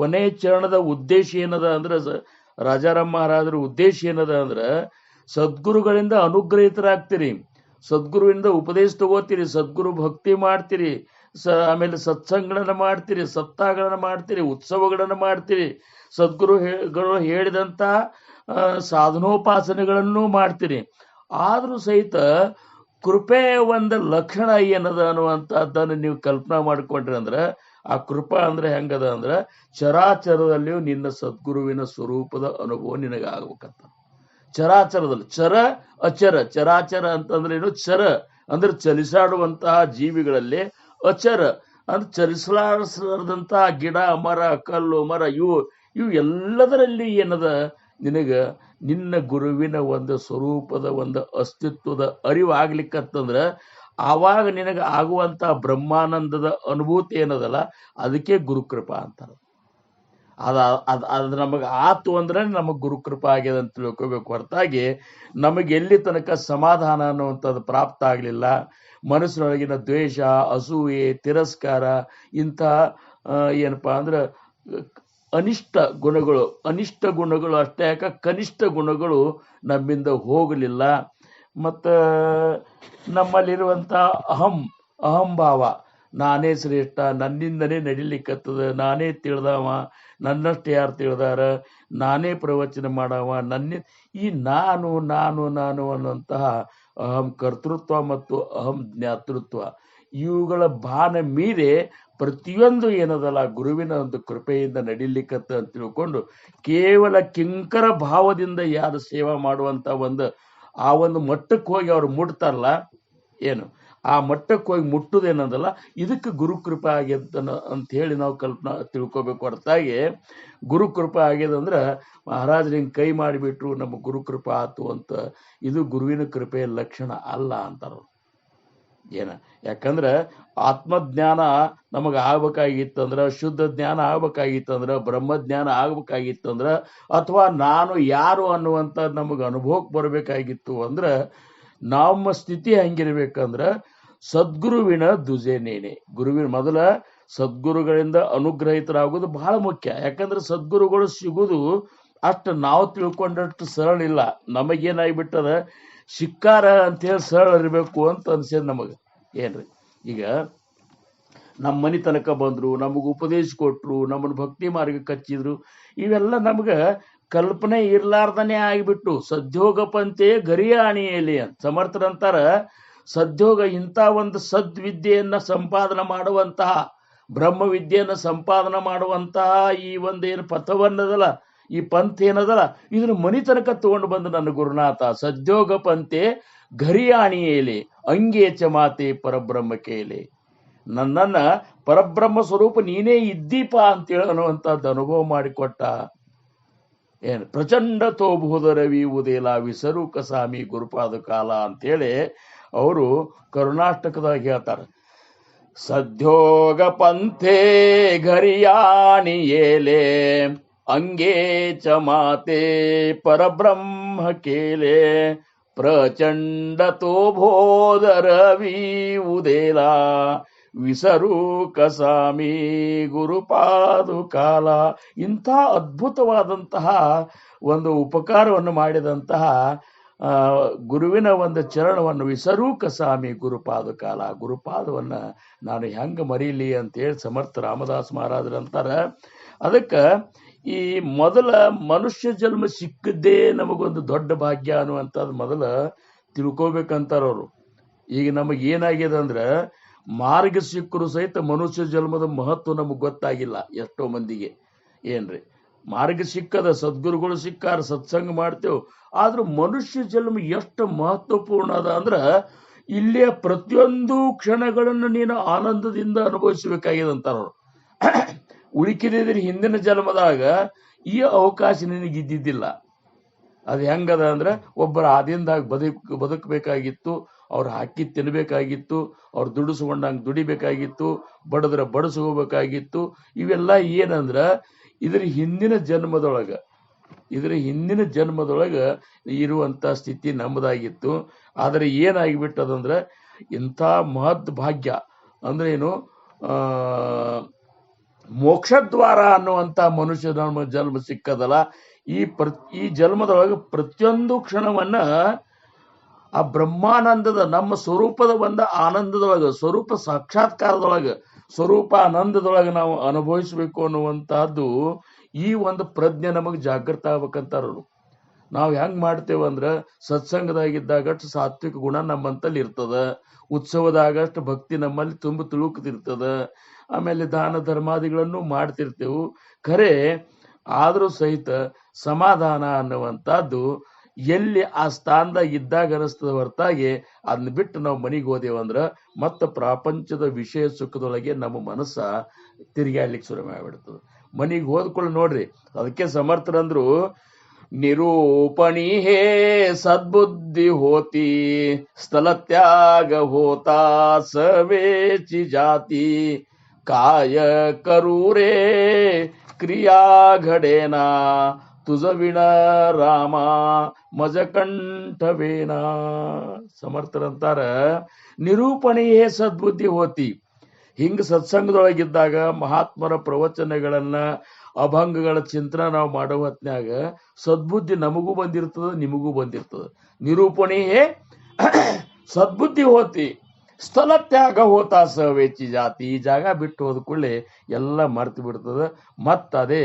ಕೊನೆ ಚರಣದ ಉದ್ದೇಶ ಏನದ ಅಂದ್ರೆ ರಾಜಾರಾಮ್ ಮಹಾರಾಜರ ಉದ್ದೇಶ ಏನದ ಅಂದ್ರೆ ಸದ್ಗುರುಗಳಿಂದ ಅನುಗ್ರಹಿತರಾಗ್ತೀರಿ, ಸದ್ಗುರುವಿಂದ ಉಪದೇಶ ತಗೋತೀರಿ, ಸದ್ಗುರು ಭಕ್ತಿ ಮಾಡ್ತೀರಿ, ಆಮೇಲೆ ಸತ್ಸಂಗಗಳನ್ನ ಮಾಡ್ತೀರಿ, ಸಪ್ತಾಹಗಳನ್ನ ಮಾಡ್ತೀರಿ, ಉತ್ಸವಗಳನ್ನ ಮಾಡ್ತೀರಿ, ಸದ್ಗುರುಗಳು ಹೇಳಿದಂತ ಸಾಧನೋಪಾಸನೆಗಳನ್ನು ಮಾಡ್ತೀರಿ. ಆದ್ರೂ ಸಹಿತ ಕೃಪೆಯ ಒಂದು ಲಕ್ಷಣ ಏನದ ಅನ್ನುವಂಥದ್ದನ್ನು ನೀವು ಕಲ್ಪನಾ ಮಾಡ್ಕೊಂಡ್ರಿ ಅಂದ್ರೆ ಆ ಕೃಪಾ ಅಂದ್ರೆ ಹೆಂಗದ ಅಂದ್ರೆ ಚರಾಚರದಲ್ಲಿಯೂ ನಿನ್ನ ಸದ್ಗುರುವಿನ ಸ್ವರೂಪದ ಅನುಭವ ನಿನಗೆ ಆಗ್ಬೇಕಂತ. ಚರಾಚರದಲ್ಲಿ ಚರ ಅಚರ, ಚರಾಚರ ಅಂತಂದ್ರೆ ಏನು? ಚರ ಅಂದ್ರೆ ಚಲಿಸಾಡುವಂತಹ ಜೀವಿಗಳಲ್ಲಿ, ಅಚರ ಅಂದ್ರೆ ಚಲಿಸಲಾರದಂತಹ ಗಿಡ ಮರ ಕಲ್ಲು ಮರ ಇವು ಎಲ್ಲದರಲ್ಲಿ ಏನದ ನಿನಗ ನಿನ್ನ ಗುರುವಿನ ಒಂದು ಸ್ವರೂಪದ ಒಂದು ಅಸ್ತಿತ್ವದ ಅರಿವು ಆಗ್ಲಿಕ್ಕಂತಂದ್ರ ಆವಾಗ ನಿನಗೆ ಆಗುವಂತ ಬ್ರಹ್ಮಾನಂದದ ಅನುಭೂತಿ ಏನದಲ್ಲ ಅದಕ್ಕೆ ಗುರುಕೃಪಾ ಅಂತಾರ. ಅದು ನಮಗೆ ಆತು ಅಂದ್ರೆ ನಮಗೆ ಗುರುಕೃಪಾ ಆಗ್ಯದ ಅಂತ ತಿಳ್ಕೋಬೇಕು. ಹೊರತಾಗಿ ನಮಗೆ ಎಲ್ಲಿ ತನಕ ಸಮಾಧಾನ ಅನ್ನುವಂಥದ್ದು ಪ್ರಾಪ್ತ ಆಗ್ಲಿಲ್ಲ, ಮನಸ್ಸಿನೊಳಗಿನ ದ್ವೇಷ, ಅಸೂಯೆ, ತಿರಸ್ಕಾರ, ಇಂಥ ಏನಪ್ಪಾ ಅಂದ್ರೆ ಅನಿಷ್ಟ ಗುಣಗಳು ಅಷ್ಟೇ ಯಾಕ ಕನಿಷ್ಠ ಗುಣಗಳು ನಮ್ಮಿಂದ ಹೋಗಲಿಲ್ಲ. ಮತ್ತು ನಮ್ಮಲ್ಲಿರುವಂಥ ಅಹಂಭಾವ, ನಾನೇ ಶ್ರೇಷ್ಠ, ನನ್ನಿಂದನೇ ನಡಿಲಿಕ್ಕತ್ತದ, ನಾನೇ ತಿಳಿದವ, ನನ್ನಷ್ಟು ಯಾರು ತಿಳಿದಾರ, ನಾನೇ ಪ್ರವಚನ ಮಾಡವ, ಈ ನಾನು ನಾನು ನಾನು ಅನ್ನುವಂತಹ ಅಹಂ ಕರ್ತೃತ್ವ ಮತ್ತು ಅಹಂ ಜ್ಞಾತೃತ್ವ ಇವುಗಳ ಭಾನ ಮೀರೆ ಪ್ರತಿಯೊಂದು ಏನದಲ್ಲ ಗುರುವಿನ ಒಂದು ಕೃಪೆಯಿಂದ ನಡಿಲಿಕ್ಕತ್ತ ಅಂತ ತಿಳ್ಕೊಂಡು ಕೇವಲ ಕಿಂಕರ ಭಾವದಿಂದ ಯಾರು ಸೇವಾ ಮಾಡುವಂತ ಆ ಒಂದು ಮಟ್ಟಕ್ಕೆ ಹೋಗಿ ಅವ್ರು ಮುಟ್ತಾರಲ್ಲ, ಏನು ಆ ಮಟ್ಟಕ್ಕೆ ಹೋಗಿ ಮುಟ್ಟುದೇನದಲ್ಲ ಇದಕ್ಕೆ ಗುರುಕೃಪೆ ಆಗ್ಯದ ಅಂತ ಹೇಳಿ ನಾವು ಕಲ್ಪನಾ ತಿಳ್ಕೊಬೇಕು. ಹೊರತಾಗಿ ಗುರುಕೃಪೆ ಆಗ್ಯದಂದ್ರೆ ಮಹಾರಾಜರು ಹಿಂಗೆ ಕೈ ಮಾಡಿಬಿಟ್ರು ನಮ್ಮ ಗುರುಕೃಪೆ ಆತು ಅಂತ, ಇದು ಗುರುವಿನ ಕೃಪೆಯ ಲಕ್ಷಣ ಅಲ್ಲ ಅಂತಾರ. ಯಾಕಂದ್ರೆ ಆತ್ಮಜ್ಞಾನ ನಮಗೆ ಆಗ್ಬೇಕಾಗಿತ್ತಂದ್ರ, ಶುದ್ಧ ಜ್ಞಾನ ಆಗ್ಬೇಕಾಗಿತ್ತಂದ್ರ, ಬ್ರಹ್ಮಜ್ಞಾನ ಆಗ್ಬೇಕಾಗಿತ್ತಂದ್ರ, ಅಥವಾ ನಾನು ಯಾರು ಅನ್ನುವಂಥ ನಮಗೆ ಅನುಭವಕ್ಕೆ ಬರಬೇಕಾಗಿತ್ತು ಅಂದ್ರೆ ನಮ್ಮ ಸ್ಥಿತಿ ಹೆಂಗಿರ್ಬೇಕಂದ್ರ ಸದ್ಗುರುವಿನ ದುಜೇನೇನೆ. ಮೊದಲ ಸದ್ಗುರುಗಳಿಂದ ಅನುಗ್ರಹಿತರಾಗೋದು ಬಹಳ ಮುಖ್ಯ. ಯಾಕಂದ್ರೆ ಸದ್ಗುರುಗಳು ಸಿಗುದು ಅಷ್ಟು ನಾವು ತಿಳ್ಕೊಂಡಷ್ಟು ಸರಳ ಇಲ್ಲ. ನಮಗೇನಾಗ್ಬಿಟ್ಟದ ಶಿಕ್ಕಾರ ಅಂತೇಳಿ ಸರಳ ಇರಬೇಕು ಅಂತ ಅನ್ಸಿದ್ ನಮಗೆ. ಏನ್ರಿ, ಈಗ ನಮ್ಮ ಮನೆ ತನಕ ಬಂದ್ರು, ನಮಗೆ ಉಪದೇಶ ಕೊಟ್ರು, ನಮ್ಮನ್ನು ಭಕ್ತಿ ಮಾರ್ಗಕ್ಕೆ ಹಚ್ಚಿದ್ರು, ಇವೆಲ್ಲ ನಮ್ಗೆ ಕಲ್ಪನೆ ಇರ್ಲಾರ್ದನೆ ಆಗಿಬಿಟ್ಟು ಸದ್ಯೋಗ ಪಂತೆ ಗರಿಯ ಅಣಿಯಲ್ಲಿ ಅಂತ ಸಮರ್ಥರಂತಾರ. ಸದ್ಯೋಗ ಇಂಥ ಒಂದು ಸದ್ವಿದ್ಯೆಯನ್ನ ಸಂಪಾದನೆ ಮಾಡುವಂತಹ, ಬ್ರಹ್ಮವಿದ್ಯೆಯನ್ನು ಸಂಪಾದನೆ ಮಾಡುವಂತಹ ಈ ಒಂದೇನು ಪಥವನ್ನದಲ್ಲ, ಈ ಪಂಥ ಏನದಲ್ಲ, ಇದನ್ನ ಮನಿ ತನಕ ತಗೊಂಡು ಬಂದು ನನ್ನ ಗುರುನಾಥ ಸದ್ಯೋಗ ಪಂತೆ ಘರಿಯಾಣಿಯೇಲೆ ಅಂಗೇಚ ಮಾತೆ ಪರಬ್ರಹ್ಮ ಕೇಲೆ, ನನ್ನನ್ನ ಪರಬ್ರಹ್ಮ ಸ್ವರೂಪ ನೀನೇ ಇದ್ದೀಪ ಅಂತೇಳಿ ಅನ್ನುವಂಥದ್ದು ಅನುಭವ ಮಾಡಿಕೊಟ್ಟ. ಏನು ಪ್ರಚಂಡ ತೋಭೂದ ರವಿ ಉದೇಲ ವಿಸರೂಕ ಸ್ವಾಮಿ ಗುರುಪಾದ ಕಾಲ ಅಂತೇಳಿ ಅವರು ಕರುನಾಟಕದಾಗ ಹೇಳ್ತಾರೆ. ಸದ್ಯೋಗ ಪಂಥೆ ಘರಿಯಾಣಿ ಏಲೆ ಅಂಗೇ ಚ ಮಾತೆ ಪರಬ್ರಹ್ಮ ಕೇಲೆ ಪ್ರಚಂಡ ತೋಭೋದ ರವಿ ಉದೇಲ ವಿಸರೂಕ ಸ್ವಾಮಿ ಗುರುಪಾದು ಕಾಲ. ಇಂಥ ಅದ್ಭುತವಾದಂತಹ ಒಂದು ಉಪಕಾರವನ್ನು ಮಾಡಿದಂತಹ ಗುರುವಿನ ಒಂದು ಚರಣವನ್ನು ವಿಸರೂಕ ಸ್ವಾಮಿ ಗುರುಪಾದ ಕಾಲ, ಗುರುಪಾದವನ್ನ ನಾನು ಹೆಂಗ ಮರೀಲಿ ಅಂತೇಳಿ ಸಮರ್ಥ ರಾಮದಾಸ್ ಮಹಾರಾಜರಂತಾರ. ಅದಕ್ಕೆ ಈ ಮೊದಲ ಮನುಷ್ಯ ಜನ್ಮ ಸಿಕ್ಕದ್ದೇ ನಮಗೊಂದು ದೊಡ್ಡ ಭಾಗ್ಯ ಅನ್ನುವಂಥದ್ದು ಮೊದಲ ತಿಳ್ಕೋಬೇಕಂತಾರವರು. ಈಗ ನಮಗೆ ಏನಾಗಿದೆ ಅಂದ್ರೆ ಮಾರ್ಗ ಸಿಕ್ಕರು ಸಹಿತ ಮನುಷ್ಯ ಜನ್ಮದ ಮಹತ್ವ ನಮಗೆ ಗೊತ್ತಾಗಿಲ್ಲ ಎಷ್ಟೋ ಮಂದಿಗೆ. ಏನ್ರಿ ಮಾರ್ಗ ಸಿಕ್ಕದ, ಸದ್ಗುರುಗಳು ಸಿಕ್ಕಾರ, ಸತ್ಸಂಗ ಮಾಡ್ತೇವೆ, ಆದ್ರೂ ಮನುಷ್ಯ ಜನ್ಮ ಎಷ್ಟು ಮಹತ್ವಪೂರ್ಣ ಅದ ಅಂದ್ರ ಇಲ್ಲಿಯ ಪ್ರತಿಯೊಂದು ಕ್ಷಣಗಳನ್ನು ನೀನು ಆನಂದದಿಂದ ಅನುಭವಿಸಬೇಕಾಗಿದೆ ಅಂತಾರವ್ರು. ಉಳಿಕಿದ್ರೆ ಹಿಂದಿನ ಜನ್ಮದಾಗ ಈ ಅವಕಾಶ ನಿನಗಿದ್ದಿದ್ದಿಲ್ಲ. ಅದು ಹೆಂಗದ ಅಂದ್ರೆ ಒಬ್ಬರ ಆದಿಂದಾಗ ಬದುಕಬೇಕಾಗಿತ್ತು, ಅವ್ರು ಹಾಕಿ ತಿನ್ಬೇಕಾಗಿತ್ತು, ಅವ್ರು ದುಡಿಸ್ಕೊಂಡಂಗೆ ದುಡಿಬೇಕಾಗಿತ್ತು, ಬಡದ್ರ ಬಡಿಸ್ಕೋಬೇಕಾಗಿತ್ತು. ಇವೆಲ್ಲ ಏನಂದ್ರ ಇದ್ರ ಹಿಂದಿನ ಜನ್ಮದೊಳಗ ಇರುವಂತ ಸ್ಥಿತಿ ನಮ್ಮದಾಗಿತ್ತು. ಆದರೆ ಏನಾಗಿಬಿಟ್ಟದಂದ್ರ ಇಂಥ ಮಹದ್ ಭಾಗ್ಯ ಅಂದ್ರೆ ಏನು, ಮೋಕ್ಷದ್ವಾರ ಅನ್ನುವಂತ ಮನುಷ್ಯ ಜನ್ಮ ಸಿಕ್ಕದಲ್ಲ. ಈ ಜನ್ಮದೊಳಗೆ ಪ್ರತಿಯೊಂದು ಕ್ಷಣವನ್ನ ಆ ಬ್ರಹ್ಮಾನಂದದ ನಮ್ಮ ಸ್ವರೂಪದ ಒಂದು ಆನಂದದೊಳಗೆ, ಸ್ವರೂಪ ಸಾಕ್ಷಾತ್ಕಾರದೊಳಗೆ, ಸ್ವರೂಪ ಆನಂದದೊಳಗೆ ನಾವು ಅನುಭವಿಸ್ಬೇಕು ಅನ್ನುವಂತಹದ್ದು ಈ ಒಂದು ಪ್ರಜ್ಞೆ ನಮಗೆ ಜಾಗೃತ ಆಗ್ಬೇಕಂತಾರರು. ನಾವು ಹೆಂಗ್ ಮಾಡ್ತೇವಂದ್ರ ಸತ್ಸಂಗದಾಗಿದ್ದಾಗಷ್ಟು ಸಾತ್ವಿಕ ಗುಣ ನಮ್ಮಂತಲ್ಲಿ ಇರ್ತದ, ಉತ್ಸವದಾಗಷ್ಟು ಭಕ್ತಿ ನಮ್ಮಲ್ಲಿ ತುಂಬ ತುಳುಕ್ತಿರ್ತದ, ಆಮೇಲೆ ದಾನ ಧರ್ಮಾದಿಗಳನ್ನು ಮಾಡ್ತಿರ್ತೇವು. ಖರೆ ಆದ್ರೂ ಸಹಿತ ಸಮಾಧಾನ ಅನ್ನುವಂಥದ್ದು ಎಲ್ಲಿ ಆ ಸ್ಥಾನದಾಗ ಇದ್ದಾಗ ಅನಿಸ್ತದ ಹೊರತಾಗಿ ಅದನ್ನ ಬಿಟ್ಟು ನಾವು ಮನೆಗೆ ಹೋದೇವಂದ್ರ ಮತ್ತೆ ಪ್ರಪಂಚದ ವಿಷಯ ಸುಖದೊಳಗೆ ನಮ್ಮ ಮನಸ್ಸ ತಿರುಗಾಡ್ಲಿಕ್ಕೆ ಶುರು ಮಾಡಿಬಿಡ್ತದೆ. ಮನೆಗೆ ಹೋದ್ಕೊಳ್ಳಿ ನೋಡ್ರಿ, ಅದಕ್ಕೆ ಸಮರ್ಥರಂದ್ರು ನಿರೂಪಣಿ ಹೇ ಸದ್ಬುದ್ಧಿ ಹೋತಿ ಸ್ಥಳ ತ್ಯಾಗ ಹೋತಾ ಸವೇಚಿ ಜಾತಿ काय करू रे क्रिया घडेना तुझ विण रामा मज ಕಂಠವೇನಾ. ಸಮರ್ಥರಂತಾರ ನಿರೂಪಣೆಯೇ ಸದ್ಬುದ್ಧಿ ಹೋತಿ. ಹಿಂಗ ಸತ್ಸಂಗದೊಳಗಿದ್ದಾಗ ಮಹಾತ್ಮರ ಪ್ರವಚನಗಳನ್ನ ಅಭಂಗಗಳ ಚಿಂತನ ನಾವು ಮಾಡೋ ಹೊತ್ನ್ಯಾಗ ಸದ್ಬುದ್ಧಿ ನಮಗೂ ಬಂದಿರ್ತದ, ನಿಮಗೂ ಬಂದಿರ್ತದ. ನಿರೂಪಣೆಯೇ ಸದ್ಬುದ್ಧಿ ಹೋತಿ ಸ್ಥಳ ತ್ಯಾಗ ಹೋತಾ ಸವೇಚಿ ಜಾತಿ. ಈ ಜಾಗ ಬಿಟ್ಟು ಹೋದ ಕೂಡಲೇ ಎಲ್ಲ ಮರ್ತು ಬಿಡ್ತದ. ಮತ್ತದೇ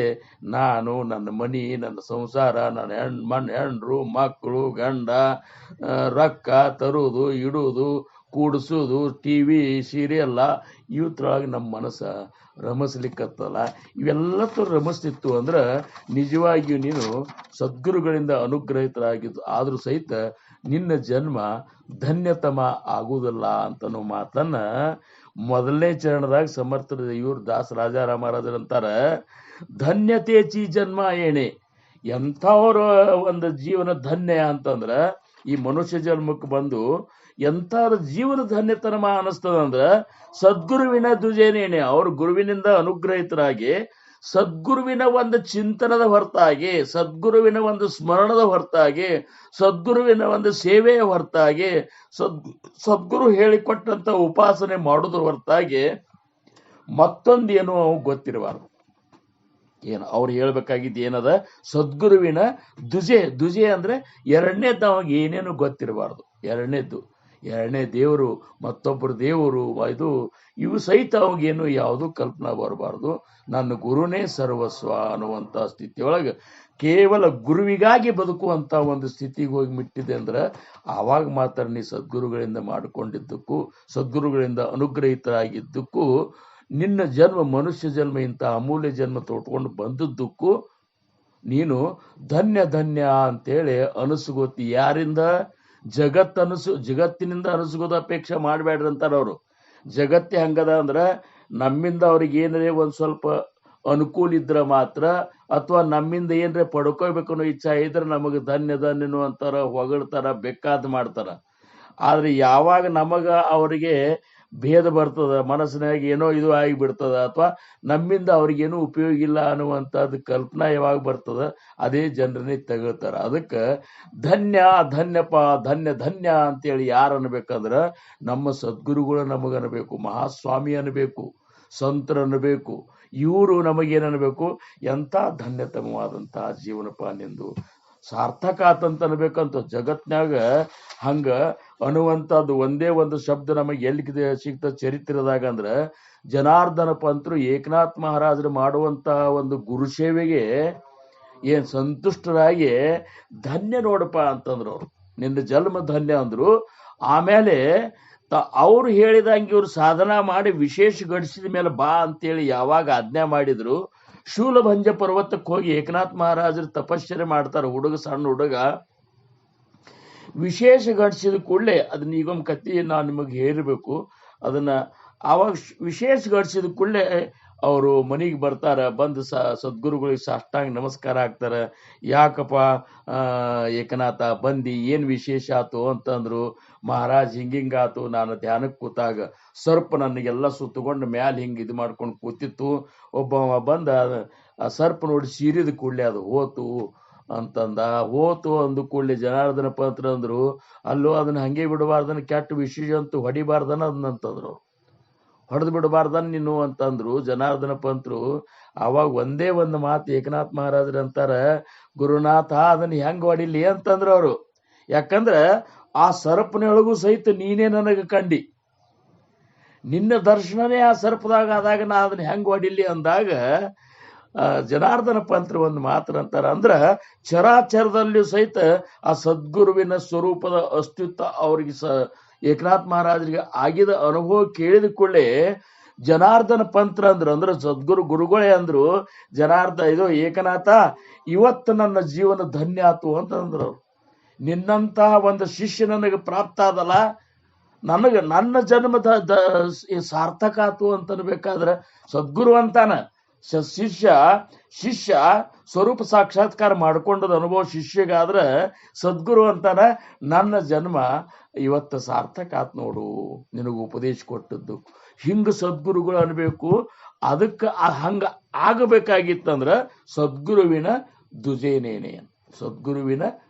ನಾನು, ನನ್ನ ಮನಿ, ನನ್ನ ಸಂಸಾರ, ನನ್ನ ಹೆಂಡ್ರು ಮಕ್ಕಳು ಗಂಡ, ರೊಕ್ಕ ತರುವುದು ಇಡುವುದು ಕೂಡಿಸೋದು, ಟಿವಿ ಸೀರಿಯಲ್ಲ, ಇವತ್ರೊಳಗೆ ನಮ್ಮ ಮನಸ್ಸ ರಮಿಸ್ಲಿಕ್ಕತ್ತಲ್ಲ. ಇವೆಲ್ಲತ್ತೂ ರಮಿಸ್ತಿತ್ತು ಅಂದ್ರೆ ನಿಜವಾಗಿಯೂ ನೀನು ಸದ್ಗುರುಗಳಿಂದ ಅನುಗ್ರಹಿತರಾಗಿದ್ದು ಆದ್ರೂ ಸಹಿತ ನಿನ್ನ ಜನ್ಮ ಧನ್ಯತಮ ಆಗುವುದಿಲ್ಲ ಅಂತನೋ ಮಾತನ್ನ ಮೊದಲನೇ ಚರಣದಾಗ ಸಮರ್ಥರ ಇವ್ರು ದಾಸ ರಾಜಾರಾಮರಾಜರಂತಾರ. ಧನ್ಯತೆ ಚಿ ಜನ್ಮ ಏಣೆ. ಎಂಥವ್ರ ಒಂದು ಜೀವನ ಧನ್ಯ ಅಂತಂದ್ರ ಈ ಮನುಷ್ಯ ಜನ್ಮಕ್ಕೆ ಬಂದು ಎಂಥವ್ರ ಜೀವನ ಧನ್ಯತನಮ ಅನಿಸ್ತದಂದ್ರ ಸದ್ಗುರುವಿನ ದುಜೇನೇನೆ. ಅವ್ರ ಗುರುವಿನಿಂದ ಅನುಗ್ರಹಿತರಾಗಿ ಸದ್ಗುರುವಿನ ಒಂದು ಚಿಂತನದ ಹೊರತಾಗಿ, ಸದ್ಗುರುವಿನ ಒಂದು ಸ್ಮರಣದ ಹೊರತಾಗಿ, ಸದ್ಗುರುವಿನ ಒಂದು ಸೇವೆಯ ಹೊರತಾಗಿ, ಸದ್ಗುರು ಹೇಳಿಕೊಟ್ಟಂತ ಉಪಾಸನೆ ಮಾಡೋದ್ರ ಹೊರತಾಗಿ ಮತ್ತೊಂದೇನು ಅವ್ ಗೊತ್ತಿರಬಾರ್ದು. ಏನು ಅವ್ರು ಹೇಳ್ಬೇಕಾಗಿದ್ದು ಏನದ, ಸದ್ಗುರುವಿನ ದುಜೆ ಅಂದ್ರೆ ಎರಡನೇದ್ದು ಅವಾಗ ಏನೇನು ಗೊತ್ತಿರಬಾರ್ದು. ಎರಡನೇ ದೇವರು, ಮತ್ತೊಬ್ಬರು ದೇವರು, ಇವು ಸಹಿತ ಅವಾಗೇನು ಯಾವುದು ಕಲ್ಪನಾ ಬರಬಾರ್ದು. ನನ್ನ ಗುರುನೇ ಸರ್ವಸ್ವ ಅನ್ನುವಂಥ ಸ್ಥಿತಿಯೊಳಗೆ ಕೇವಲ ಗುರುವಿಗಾಗಿ ಬದುಕುವಂತ ಒಂದು ಸ್ಥಿತಿಗೆ ಹೋಗಿ ಮಿಟ್ಟಿದೆ ಅಂದ್ರೆ ಆವಾಗ ಮಾತ್ರ ನೀ ಸದ್ಗುರುಗಳಿಂದ ಮಾಡಿಕೊಂಡಿದ್ದಕ್ಕೂ, ಸದ್ಗುರುಗಳಿಂದ ಅನುಗ್ರಹಿತರಾಗಿದ್ದಕ್ಕೂ, ನಿನ್ನ ಜನ್ಮ ಮನುಷ್ಯ ಜನ್ಮ ಇಂಥ ಅಮೂಲ್ಯ ಜನ್ಮ ತೊಟ್ಕೊಂಡು ಬಂದದ್ದಕ್ಕೂ ನೀನು ಧನ್ಯ ಅಂತೇಳಿ ಅನಿಸ್ಕೋತಿ. ಯಾರಿಂದ? ಜಗತ್ತಿನಿಂದ ಅನಿಸ್ಕೋದ ಅಪೇಕ್ಷೆ ಮಾಡಬೇಡ್ರಿ ಅಂತಾರ ಅವರು. ಜಗತ್ತೇ ಹಂಗದ ಅಂದ್ರ ನಮ್ಮಿಂದ ಅವ್ರಿಗೆ ಏನಾರೇ ಒಂದ್ ಸ್ವಲ್ಪ ಅನುಕೂಲ ಇದ್ರ ಮಾತ್ರ, ಅಥವಾ ನಮ್ಮಿಂದ ಏನ್ರೆ ಪಡ್ಕೋಬೇಕು ಅನ್ನೋ ಇಚ್ಛಾ ಇದ್ರೆ ನಮಗೆ ಧನ್ಯ ಧನ್ಯನು ಅಂತಾರ, ಹೊಗಳ್ತಾರ, ಬೇಕಾದ್ ಮಾಡ್ತಾರ. ಆದ್ರೆ ಯಾವಾಗ ನಮಗ ಅವರಿಗೆ ಭೇದ ಬರ್ತದ, ಮನಸ್ಸಿನಾಗ ಏನೋ ಇದು ಆಗಿಬಿಡ್ತದ, ಅಥವಾ ನಮ್ಮಿಂದ ಅವ್ರಿಗೇನು ಉಪಯೋಗ ಇಲ್ಲ ಅನ್ನುವಂಥದ್ದು ಕಲ್ಪನಾ ಯಾವಾಗ ಬರ್ತದ, ಅದೇ ಜನರನ್ನೇ ತಗೊಳ್ತಾರ. ಅದಕ್ಕೆ ಧನ್ಯ ಧನ್ಯಪ್ಪ, ಧನ್ಯ ಧನ್ಯ ಅಂತೇಳಿ ಯಾರು ಅನ್ಬೇಕಂದ್ರ ನಮ್ಮ ಸದ್ಗುರುಗಳು ನಮಗನ್ಬೇಕು, ಮಹಾಸ್ವಾಮಿ ಅನ್ಬೇಕು, ಸಂತರು ಅನ್ಬೇಕು. ಇವರು ನಮಗೇನನ್ಬೇಕು, ಎಂಥ ಧನ್ಯತಮವಾದಂತಹ ಜೀವನಪ್ಪ ನಿಂದು, ಸಾರ್ಥಕ ಆತಂತ ಅನ್ಬೇಕಂತ. ಜಗತ್ನಾಗ ಹಂಗ ಅನ್ನುವಂಥದ್ದು ಒಂದೇ ಒಂದು ಶಬ್ದ ನಮಗೆ ಎಲ್ಲಿ ಸಿಗ್ತದೆ ಚರಿತ್ರೆದಾಗ ಅಂದ್ರ, ಜನಾರ್ದನ ಪಂತರು ಏಕನಾಥ್ ಮಹಾರಾಜರು ಮಾಡುವಂತಹ ಒಂದು ಗುರು ಸೇವೆಗೆ ಏನ್ ಸಂತುಷ್ಟರಾಗಿ ಧನ್ಯ ನೋಡಪ್ಪ ಅಂತಂದ್ರು. ಅವ್ರು ನಿನ್ನ ಜನ್ಮ ಧನ್ಯ ಅಂದ್ರು. ಆಮೇಲೆ ಅವ್ರು ಹೇಳಿದಂಗೆ ಇವ್ರು ಸಾಧನಾ ಮಾಡಿ ವಿಶೇಷ ಗಳಿಸಿದ ಮೇಲೆ ಬಾ ಅಂತೇಳಿ ಯಾವಾಗ ಆಜ್ಞಾ ಮಾಡಿದ್ರು, ಶೂಲಭಂಜ ಪರ್ವತಕ್ಕೆ ಹೋಗಿ ಏಕನಾಥ್ ಮಹಾರಾಜರು ತಪಶ್ಚರ್ಯ ಮಾಡ್ತಾರ. ಹುಡುಗ, ಸಣ್ಣ ಹುಡುಗ ವಿಶೇಷ ಗಳಿಸಿದ ಕೂಡಲೇ, ಅದನ್ನ ಈಗೊಮ್ಮೆ ಕತ್ತಿ ನಾನು ನಿಮಗೆ ಹೇಳಿರ್ಬೇಕು. ಅದನ್ನ ಆವಾಗ ವಿಶೇಷ ಗಳಿಸಿದ ಕೂಡಲೇ ಅವರು ಮನೆಗೆ ಬರ್ತಾರ. ಬಂದು ಸದ್ಗುರುಗಳಿಗೆ ಸಾಷ್ಟಾಂಗ ನಮಸ್ಕಾರ ಹಾಕ್ತಾರ. ಯಾಕಪ್ಪ ಏಕನಾಥ ಬಂದಿ, ಏನ್ ವಿಶೇಷ ಆತು ಅಂತಂದ್ರು. ಮಹಾರಾಜ್ ಹಿಂಗಾತು, ನಾನು ಧ್ಯಾನಕ್ಕೆ ಕೂತಾಗ ಸರ್ಪ ನನಗೆಲ್ಲ ಸುತ್ತಕೊಂಡು ಮ್ಯಾಲ ಹಿಂಗೆ ಇದು ಮಾಡ್ಕೊಂಡು ಕೂತಿತ್ತು. ಒಬ್ಬ ಬಂದ ಆ ಸರ್ಪ ನೋಡಿ ಸೀರಿದ ಕೂಡಲೇ ಅದು ಹೋತು ಅಂತಂದ. ಹೋತು ಅಂದ ಕೂಡಲೇ ಜನಾರ್ದನ ಪಂತ್ರ ಅಂದ್ರು, ಅಲ್ಲೋ ಅದನ್ನ ಹಂಗೆ ಬಿಡಬಾರ್ದನ್ನ, ಕೆಟ್ಟ ವಿಶೇಷ ಅಂತೂ ಹೊಡಿಬಾರ್ದನ ಅದನ್ನಂತಂದ್ರು. ಹೊಡೆದು ಬಿಡಬಾರ್ದನ್ ನೀನು ಅಂತಂದ್ರು ಜನಾರ್ದನ ಪಂತ್ರು. ಅವಾಗ ಒಂದೇ ಒಂದು ಮಾತು ಏಕನಾಥ್ ಮಹಾರಾಜರು ಅಂತಾರ, ಗುರುನಾಥ ಅದನ್ನ ಹೆಂಗ್ ಹೊಡಿಲಿ ಅಂತಂದ್ರು ಅವರು. ಯಾಕಂದ್ರ ಆ ಸರ್ಪನೊಳಗೂ ಸಹಿತ ನೀನೇ ನನಗೆ ಕಂಡಿ, ನಿನ್ನ ದರ್ಶನನೇ ಆ ಸರ್ಪದಾಗ ಆದಾಗ ನಾ ಅದನ್ನ ಹೆಂಗ್ ಹೊಡಿಲಿ ಅಂದಾಗ ಜನಾರ್ದನ ಪಂತ್ರ ಒಂದು ಮಾತಂತಾರ, ಅಂದ್ರ ಚರಾಚರದಲ್ಲಿಯೂ ಸಹಿತ ಆ ಸದ್ಗುರುವಿನ ಸ್ವರೂಪದ ಅಸ್ತಿತ್ವ ಅವ್ರಿಗೆ ಏಕನಾಥ್ ಮಹಾರಾಜರಿಗೆ ಆಗಿದ ಅನುಭವ ಕೇಳಿದ ಕೂಡಲೇ ಜನಾರ್ದನ ಪಂತ್ರ ಅಂದ್ರೆ ಸದ್ಗುರು ಗುರುಗಳೇ ಅಂದ್ರು, ಇದು ಏಕನಾಥ ಇವತ್ತು ನನ್ನ ಜೀವನ ಧನ್ಯ ಆತು ಅಂತಂದ್ರು. ನಿನ್ನಂತಹ ಒಂದು ಶಿಷ್ಯ ನನಗೆ ಪ್ರಾಪ್ತ ಆದಲ್ಲ, ನನಗೆ ನನ್ನ ಜನ್ಮದ ಸಾರ್ಥಕ ಆತು ಅಂತನ್ಬೇಕಾದ್ರೆ ಸದ್ಗುರು ಅಂತಾನ. ಶಿಷ್ಯ ಸ್ವರೂಪ ಸಾಕ್ಷಾತ್ಕಾರ ಮಾಡ್ಕೊಂಡದ ಅನುಭವ ಶಿಷ್ಯಗಾದ್ರೆ ಸದ್ಗುರು ಅಂತಾನ, ನನ್ನ ಜನ್ಮ ಇವತ್ತು ಸಾರ್ಥಕ ಆತ್ ನೋಡು, ನಿನಗೆ ಉಪದೇಶ ಕೊಟ್ಟದ್ದು. ಹಿಂಗ ಸದ್ಗುರುಗಳು ಅನ್ಬೇಕು. ಅದಕ್ಕೆ ಹಂಗ ಆಗಬೇಕಾಗಿತ್ತಂದ್ರ ಸದ್ಗುರುವಿನ ದುಜೇನೇನೆ, ಸದ್ಗುರುವಿನ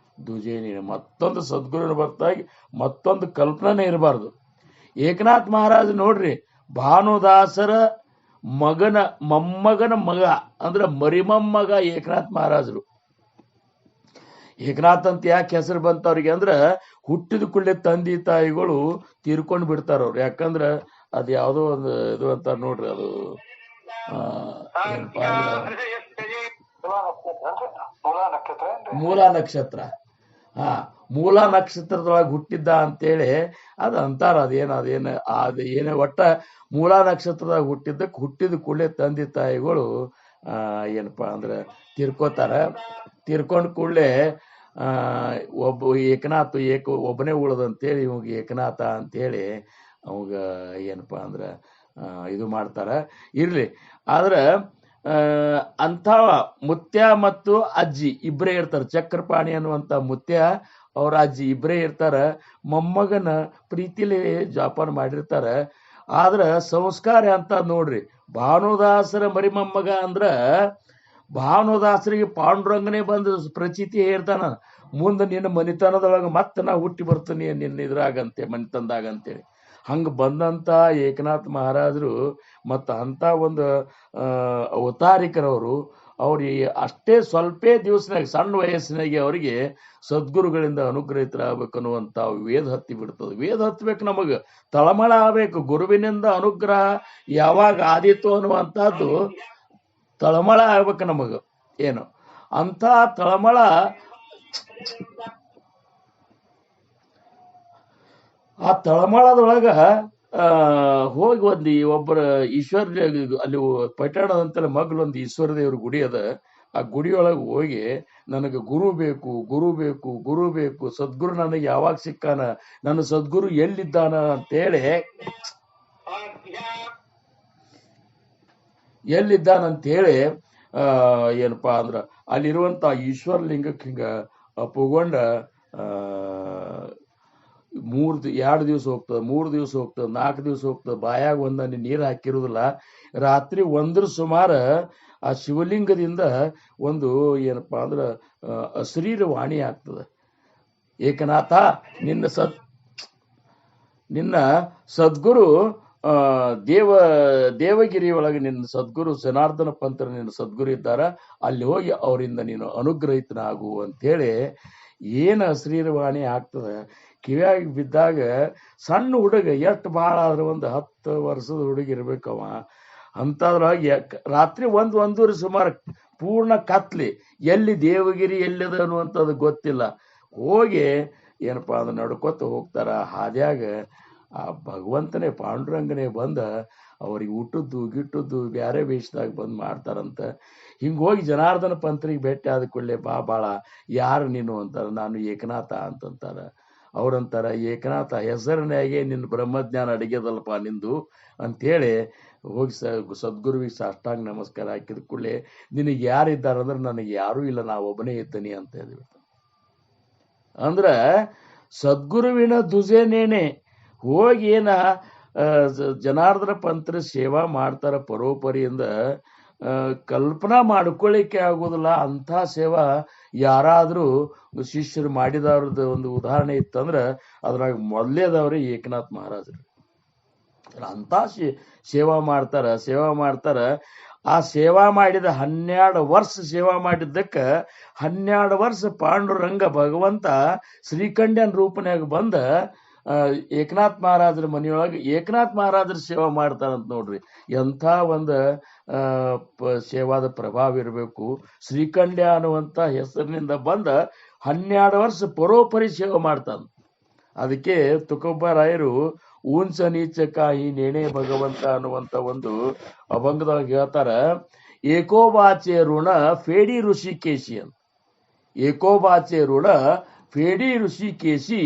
ದುಜೇನೇನೆ. ಮತ್ತೊಂದು ಸದ್ಗುರುವಿನ ಬರ್ತಾಗಿ ಮತ್ತೊಂದು ಕಲ್ಪನೆ ಇರಬಾರ್ದು. ಏಕನಾಥ್ ಮಹಾರಾಜ ನೋಡ್ರಿ, ಭಾನುದಾಸರ ಮೊಮ್ಮಗನ ಮಗ ಅಂದ್ರ ಮರಿಮಮ್ಮಗ ಏಕನಾಥ್ ಮಹಾರಾಜರು. ಏಕನಾಥ್ ಅಂತ ಯಾಕೆ ಹೆಸರು ಬಂತ ಅವ್ರಿಗೆ ಅಂದ್ರ, ಹುಟ್ಟಿದ ಕೂಡಲೇ ತಂದೆ ತಾಯಿಗಳು ತೀರ್ಕೊಂಡು ಬಿಡ್ತಾರ ಅವ್ರು. ಯಾಕಂದ್ರ ಅದ್ ಯಾವ್ದೋ ಒಂದು ಇದು ಅಂತ ನೋಡ್ರಿ, ಅದು ಮೂಲ ನಕ್ಷತ್ರ. ಮೂಲ ನಕ್ಷತ್ರದೊಳಗೆ ಹುಟ್ಟಿದ್ದ ಅಂತೇಳಿ ಅದು ಅಂತಾರ. ಅದೇನ ಒಟ್ಟ ಮೂಲ ನಕ್ಷತ್ರದಾಗ ಹುಟ್ಟಿದ ಕೂಡಲೇ ತಂದೆ ತಾಯಿಗಳು ಏನಪ್ಪಾ ಅಂದ್ರ ತೀರ್ಕೋತಾರ. ತೀರ್ಕೊಂಡ್ ಕೂಡಲೇ ಒಬ್ಬ ಏಕನಾಥ ಒಬ್ಬನೇ ಉಳದಂತೇಳಿ ಇವಾಗ ಏಕನಾಥ ಅಂತೇಳಿ ಅವಾಗ ಏನಪ್ಪಾ ಅಂದ್ರ ಇದು ಮಾಡ್ತಾರ. ಇರ್ಲಿ, ಆದ್ರ ಅಂಥ ಮುತ್ಯ ಮತ್ತು ಅಜ್ಜಿ ಇಬ್ಬರೇ ಇರ್ತಾರ. ಚಕ್ರಪಾಣಿ ಅನ್ನುವಂಥ ಮುತ್ಯ ಅವ್ರ ಅಜ್ಜಿ ಇಬ್ಬರೇ ಇರ್ತಾರ. ಮೊಮ್ಮಗನ ಪ್ರೀತಿಲಿ ಜೋಪಾನ ಮಾಡಿರ್ತಾರ. ಆದ್ರ ಸಂಸ್ಕಾರ ಅಂತ ನೋಡ್ರಿ, ಭಾನುದಾಸರ ಮರಿಮಮ್ಮಗ ಅಂದ್ರ ಭಾನುದಾಸರಿಗೆ ಪಾಂಡುರಂಗನೇ ಬಂದು ಪ್ರಚಿತಿ ಹೇಳ್ತಾನ, ಮುಂದೆ ನಿನ್ನ ಮನಿತನದೊಳಗೆ ಮತ್ತೆ ನಾ ಹುಟ್ಟಿ ಬರ್ತೀನಿ ನಿನ್ನ ಇದ್ರಾಗಂತೆ ಮನಿತನದಾಗಂತೇಳಿ. ಹಂಗ ಬಂದಂತ ಏಕನಾಥ್ ಮಹಾರಾಜರು ಮತ್ತ ಅಂತ ಒಂದು ಅವತಾರಿಕರವರು. ಅವ್ರಿಗೆ ಅಷ್ಟೇ ಸ್ವಲ್ಪ ದಿವಸನಾಗ ಸಣ್ಣ ವಯಸ್ಸಿನಾಗೆ ಅವರಿಗೆ ಸದ್ಗುರುಗಳಿಂದ ಅನುಗ್ರಹಿತರಾಗಬೇಕನ್ನುವಂತ ವೇದ ಹತ್ತಿ ಬಿಡ್ತದೆ. ವೇದ ಹತ್ಬೇಕು, ನಮಗ ತಳಮಳ ಆಗ್ಬೇಕು. ಗುರುವಿನಿಂದ ಅನುಗ್ರಹ ಯಾವಾಗ ಆದೀತು ಅನ್ನುವಂಥದ್ದು ತಳಮಳ ಆಗ್ಬೇಕು ನಮಗ. ಏನು ಅಂತ ತಳಮಳ ಆ ತಳಮಳದೊಳಗ ಹೋಗಿ ಒಬ್ಬರ ಈಶ್ವರ ಅಲ್ಲಿ ಪಟ್ಟಣದಂತಲ್ಲ ಮಗ್ಲೊಂದು ಈಶ್ವರ ದೇವ್ರ ಗುಡಿ ಅದ. ಆ ಗುಡಿಯೊಳಗೆ ಹೋಗಿ ನನಗೆ ಗುರು ಬೇಕು, ಗುರು ಬೇಕು, ಗುರು ಬೇಕು, ಸದ್ಗುರು ನನಗೆ ಯಾವಾಗ ಸಿಕ್ಕಾನ, ನನ್ನ ಸದ್ಗುರು ಎಲ್ಲಿದ್ದಾನ ಅಂತೇಳಿ ಎಲ್ಲಿದ್ದಾನಂತ ಹೇಳಿ ಏನಪ್ಪಾ ಅಂದ್ರ ಅಲ್ಲಿರುವಂತ ಈಶ್ವರ ಲಿಂಗಕ್ಕೆ ಹಿಂಗ ಅಪ್ಪುಗೊಂಡ ಆ 2 ದಿವಸ ಹೋಗ್ತದ, 3 ದಿವಸ ಹೋಗ್ತದ, 4 ದಿವಸ ಹೋಗ್ತದ, ಬಾಯಾಗ ಒಂದನಿ ನೀರು ಹಾಕಿರುದಿಲ್ಲ. ರಾತ್ರಿ 1 ಸುಮಾರ ಆ ಶಿವಲಿಂಗದಿಂದ ಒಂದು ಏನಪ್ಪಾ ಅಂದ್ರ ಅಶರೀರ ವಾಣಿ ಆಗ್ತದ. ಏಕನಾಥ ನಿನ್ನ ಸದ್ಗುರು ದೇವಗಿರಿ ಒಳಗೆ ನಿನ್ನ ಸದ್ಗುರು ಜನಾರ್ದನ ಪಂತರ ನಿನ್ನ ಸದ್ಗುರು ಇದ್ದಾರ, ಅಲ್ಲಿ ಹೋಗಿ ಅವರಿಂದ ನೀನು ಅನುಗ್ರಹಿತನಾಗು ಅಂತೇಳಿ ಏನು ಅಶ್ರೀರವಾಣಿ ಆಗ್ತದ. ಕಿವಿಯಾಗಿ ಬಿದ್ದಾಗ ಸಣ್ಣ ಹುಡುಗ ಎಷ್ಟು ಭಾಳ ಆದ್ರೆ ಒಂದು 10 ವರ್ಷದ ಹುಡುಗ ಇರ್ಬೇಕವ. ಅಂಥದ್ರೊಳಗೆ ರಾತ್ರಿ 1-1:30 ಸುಮಾರು ಪೂರ್ಣ ಕತ್ಲಿ, ಎಲ್ಲಿ ದೇವಗಿರಿ ಎಲ್ಲಿದೆ ಅನ್ನುವಂಥದ್ದು ಗೊತ್ತಿಲ್ಲ. ಹೋಗಿ ಏನಪ್ಪಾ ಅಂದ್ರೆ ನಡ್ಕೊತ ಹೋಗ್ತಾರ. ಹಾದ್ಯಾಗ ಆ ಭಗವಂತನೇ ಪಾಂಡುರಂಗನೇ ಬಂದ ಅವ್ರಿಗೆ ಊಟದ್ದು ಗಿಟ್ಟದ್ದು ಬ್ಯಾರೆ ವೇಷದಾಗ ಬಂದ್ ಮಾಡ್ತಾರಂತ. ಹಿಂಗ ಹೋಗಿ ಜನಾರ್ದನ ಪಂತ್ರಿಗೆ ಭೇಟಿ ಆದ ಕೂಡಲೇ ಬಾಳ ಯಾರು ನೀನು ಅಂತಾರ. ನಾನು ಏಕನಾಥ ಅಂತಂತಾರ. ಅವ್ರಂತಾರ, ಏಕನಾಥ ಹೆಸರಿನಾಗೆ ನಿನ್ನ ಬ್ರಹ್ಮಜ್ಞಾನ ಅಡಿಗೆದಲ್ಪ ನಿಂದು ಅಂತೇಳಿ ಹೋಗಿ ಸದ್ಗುರುವಿಗೆ ಸಾಷ್ಟಾಂಗ ನಮಸ್ಕಾರ ಹಾಕಿದ ಕೂಡಲೇ, ನಿನಗೆ ಯಾರಿದ್ದಾರಂದ್ರೆ ನನಗೆ ಯಾರೂ ಇಲ್ಲ, ನಾ ಒಬ್ಬನೇ ಇದ್ದೀನಿ ಅಂತ ಹೇಳಿಬಿಡ್ತಾನೆ. ಅಂದ್ರ ಸದ್ಗುರುವಿನ ದುಜೇನೇನೆ ಹೋಗಿ ಜನಾರ್ದನ ಪಂತ್ರ ಸೇವಾ ಮಾಡ್ತಾರ ಪರೋಪರಿಯಿಂದ. ಕಲ್ಪನಾ ಮಾಡ್ಕೊಳ್ಳಿಕ್ಕೆ ಆಗೋದಿಲ್ಲ ಅಂಥ ಸೇವಾ ಯಾರಾದ್ರೂ ಶಿಷ್ಯರು ಮಾಡಿದವ್ರದ್ದು ಒಂದು ಉದಾಹರಣೆ ಇತ್ತಂದ್ರ ಅದ್ರಾಗ ಮೊದಲೇದವ್ರೆ ಏಕನಾಥ್ ಮಹಾರಾಜರು. ಅಂತ ಸೇವಾ ಮಾಡ್ತಾರ. ಆ ಸೇವಾ ಮಾಡಿದ 12 ವರ್ಷ ಸೇವಾ ಮಾಡಿದ್ದಕ್ಕ 12 ವರ್ಷ ಪಾಂಡುರಂಗ ಭಗವಂತ ಶ್ರೀಕಂಠ್ಯನ ರೂಪನ್ಯಾಗ ಬಂದ ಏಕನಾಥ್ ಮಹಾರಾಜರ ಮನೆಯೊಳಗೆ ಏಕನಾಥ್ ಮಹಾರಾಜರ ಸೇವಾ ಮಾಡ್ತಾರಂತ ನೋಡ್ರಿ. ಎಂಥ ಒಂದು ಸೇವಾದ ಪ್ರಭಾವ ಇರಬೇಕು. ಶ್ರೀಕಂಠ್ಯ ಅನ್ನುವಂಥ ಹೆಸರಿನಿಂದ ಬಂದ 12 ವರ್ಷ ಪರೋಪರಿ ಸೇವೆ ಮಾಡ್ತಾನ. ಅದಕ್ಕೆ ತುಕೋಬರಾಯರು ಊಂಚ ನೀಚ ಕಾಯಿ ನೇಣೆ ಭಗವಂತ ಅನ್ನುವಂಥ ಒಂದು ಅಭಂಗದಾಗ ಹೇಳ್ತಾರ, ಏಕೋಬಾಚೆ ಋಣ ಫೇಡಿ ಋಷಿಕೇಶಿ ಅಂತ. ಏಕೋಬಾಚೆ ಋಣ ಫೇಡಿ ಋಷಿಕೇಶಿ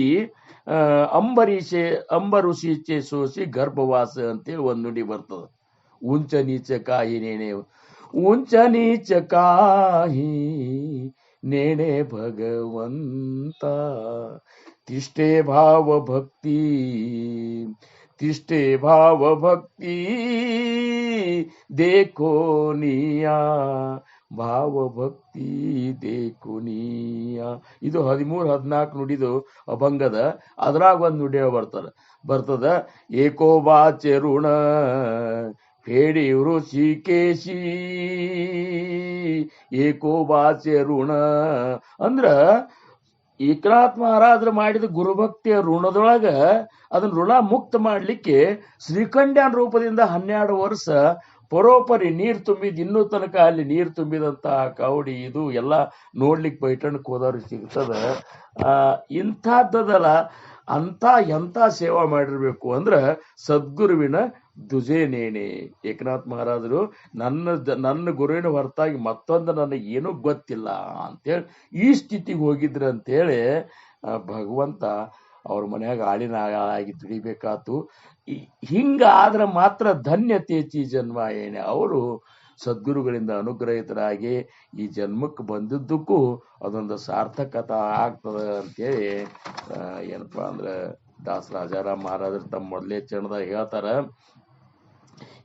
ಅಂಬಋಷಿಚೆ ಸೋಸಿ ಗರ್ಭವಾಸ ಅಂತೇಳಿ ಒಂದು ನುಡಿ ಬರ್ತದ. ಉಂಚ ನೀಚ ಕಾಯಿ ನೇಣೆ, ಉಂಚ ನೀಚ ಕಾಯಿ ನೇಣೆ ಭಗವಂತ, ತಿಷ್ಟೇ ಭಾವ ಭಕ್ತಿ ದೇಖೋ ನಿಯಾ, ಭಾವ ಭಕ್ತಿ ದೇಖೋ ನಿಯಾ. ಇದು 13-14 ನುಡಿದು ಅಭಂಗದ. ಅದ್ರಾಗ ಒಂದು ನುಡಿ ಬರ್ತದ ಏಕೋಬಾಚೆ ಋಣ ಫೇಡಿ ಋಷಿಕೇಶಿ, ಏಕೋಬಾಚೆ ಋಣ ಅಂದ್ರ ಏಕನಾಥ್ ಮಹಾರಾಜರು ಮಾಡಿದ ಗುರುಭಕ್ತಿಯ ಋಣದೊಳಗ ಅದನ್ನ ಋಣ ಮುಕ್ತ ಮಾಡ್ಲಿಕ್ಕೆ ಶ್ರೀಕಂಠ್ಯನ ರೂಪದಿಂದ 12 ವರ್ಷ ಪರೋಪರಿ ನೀರು ತುಂಬಿದ್, ಇನ್ನೂ ತನಕ ಅಲ್ಲಿ ನೀರು ತುಂಬಿದಂತ ಕವಡಿ ಇದು ಎಲ್ಲ ನೋಡ್ಲಿಕ್ಕೆ ಪೈಠಣಕ್ಕೆ ಹೋದವ್ರಿಗೆ ಸಿಗ್ತದ. ಇಂಥದ್ದಲ್ಲ, ಎಂಥ ಸೇವಾ ಮಾಡಿರ್ಬೇಕು ಅಂದ್ರ ಸದ್ಗುರುವಿನ ದುಜೇನೇನೆ. ಏಕನಾಥ್ ಮಹಾರಾಜರು ನನ್ನ ಗುರುವಿನ ಹೊರತಾಗಿ ಮತ್ತೊಂದು ನನಗೆ ಏನೂ ಗೊತ್ತಿಲ್ಲ ಅಂತೇಳಿ ಈ ಸ್ಥಿತಿಗೆ ಹೋಗಿದ್ರು ಅಂತೇಳಿ ಭಗವಂತ ಅವ್ರ ಮನ್ಯಾಗ ಆಳಿನ ಆಗಿ ದುಡಿಬೇಕಾತು. ಹಿಂಗಾದ್ರೆ ಮಾತ್ರ ಧನ್ಯತೆ ಜನ್ಮ ಏನೇ. ಅವರು ಸದ್ಗುರುಗಳಿಂದ ಅನುಗ್ರಹಿತರಾಗಿ ಈ ಜನ್ಮಕ್ಕೆ ಬಂದಿದ್ದಕ್ಕೂ ಅದೊಂದು ಸಾರ್ಥಕತೆ ಆಗ್ತದ ಅಂತೇಳಿ ಏನಪ್ಪಾ ಅಂದ್ರೆ ದಾಸರಾಜಾರಾಮ್ ಮಹಾರಾಜರು ತಮ್ಮ ಮೊದಲೇ ಚರಣದಾಗ ಹೇಳ್ತಾರ.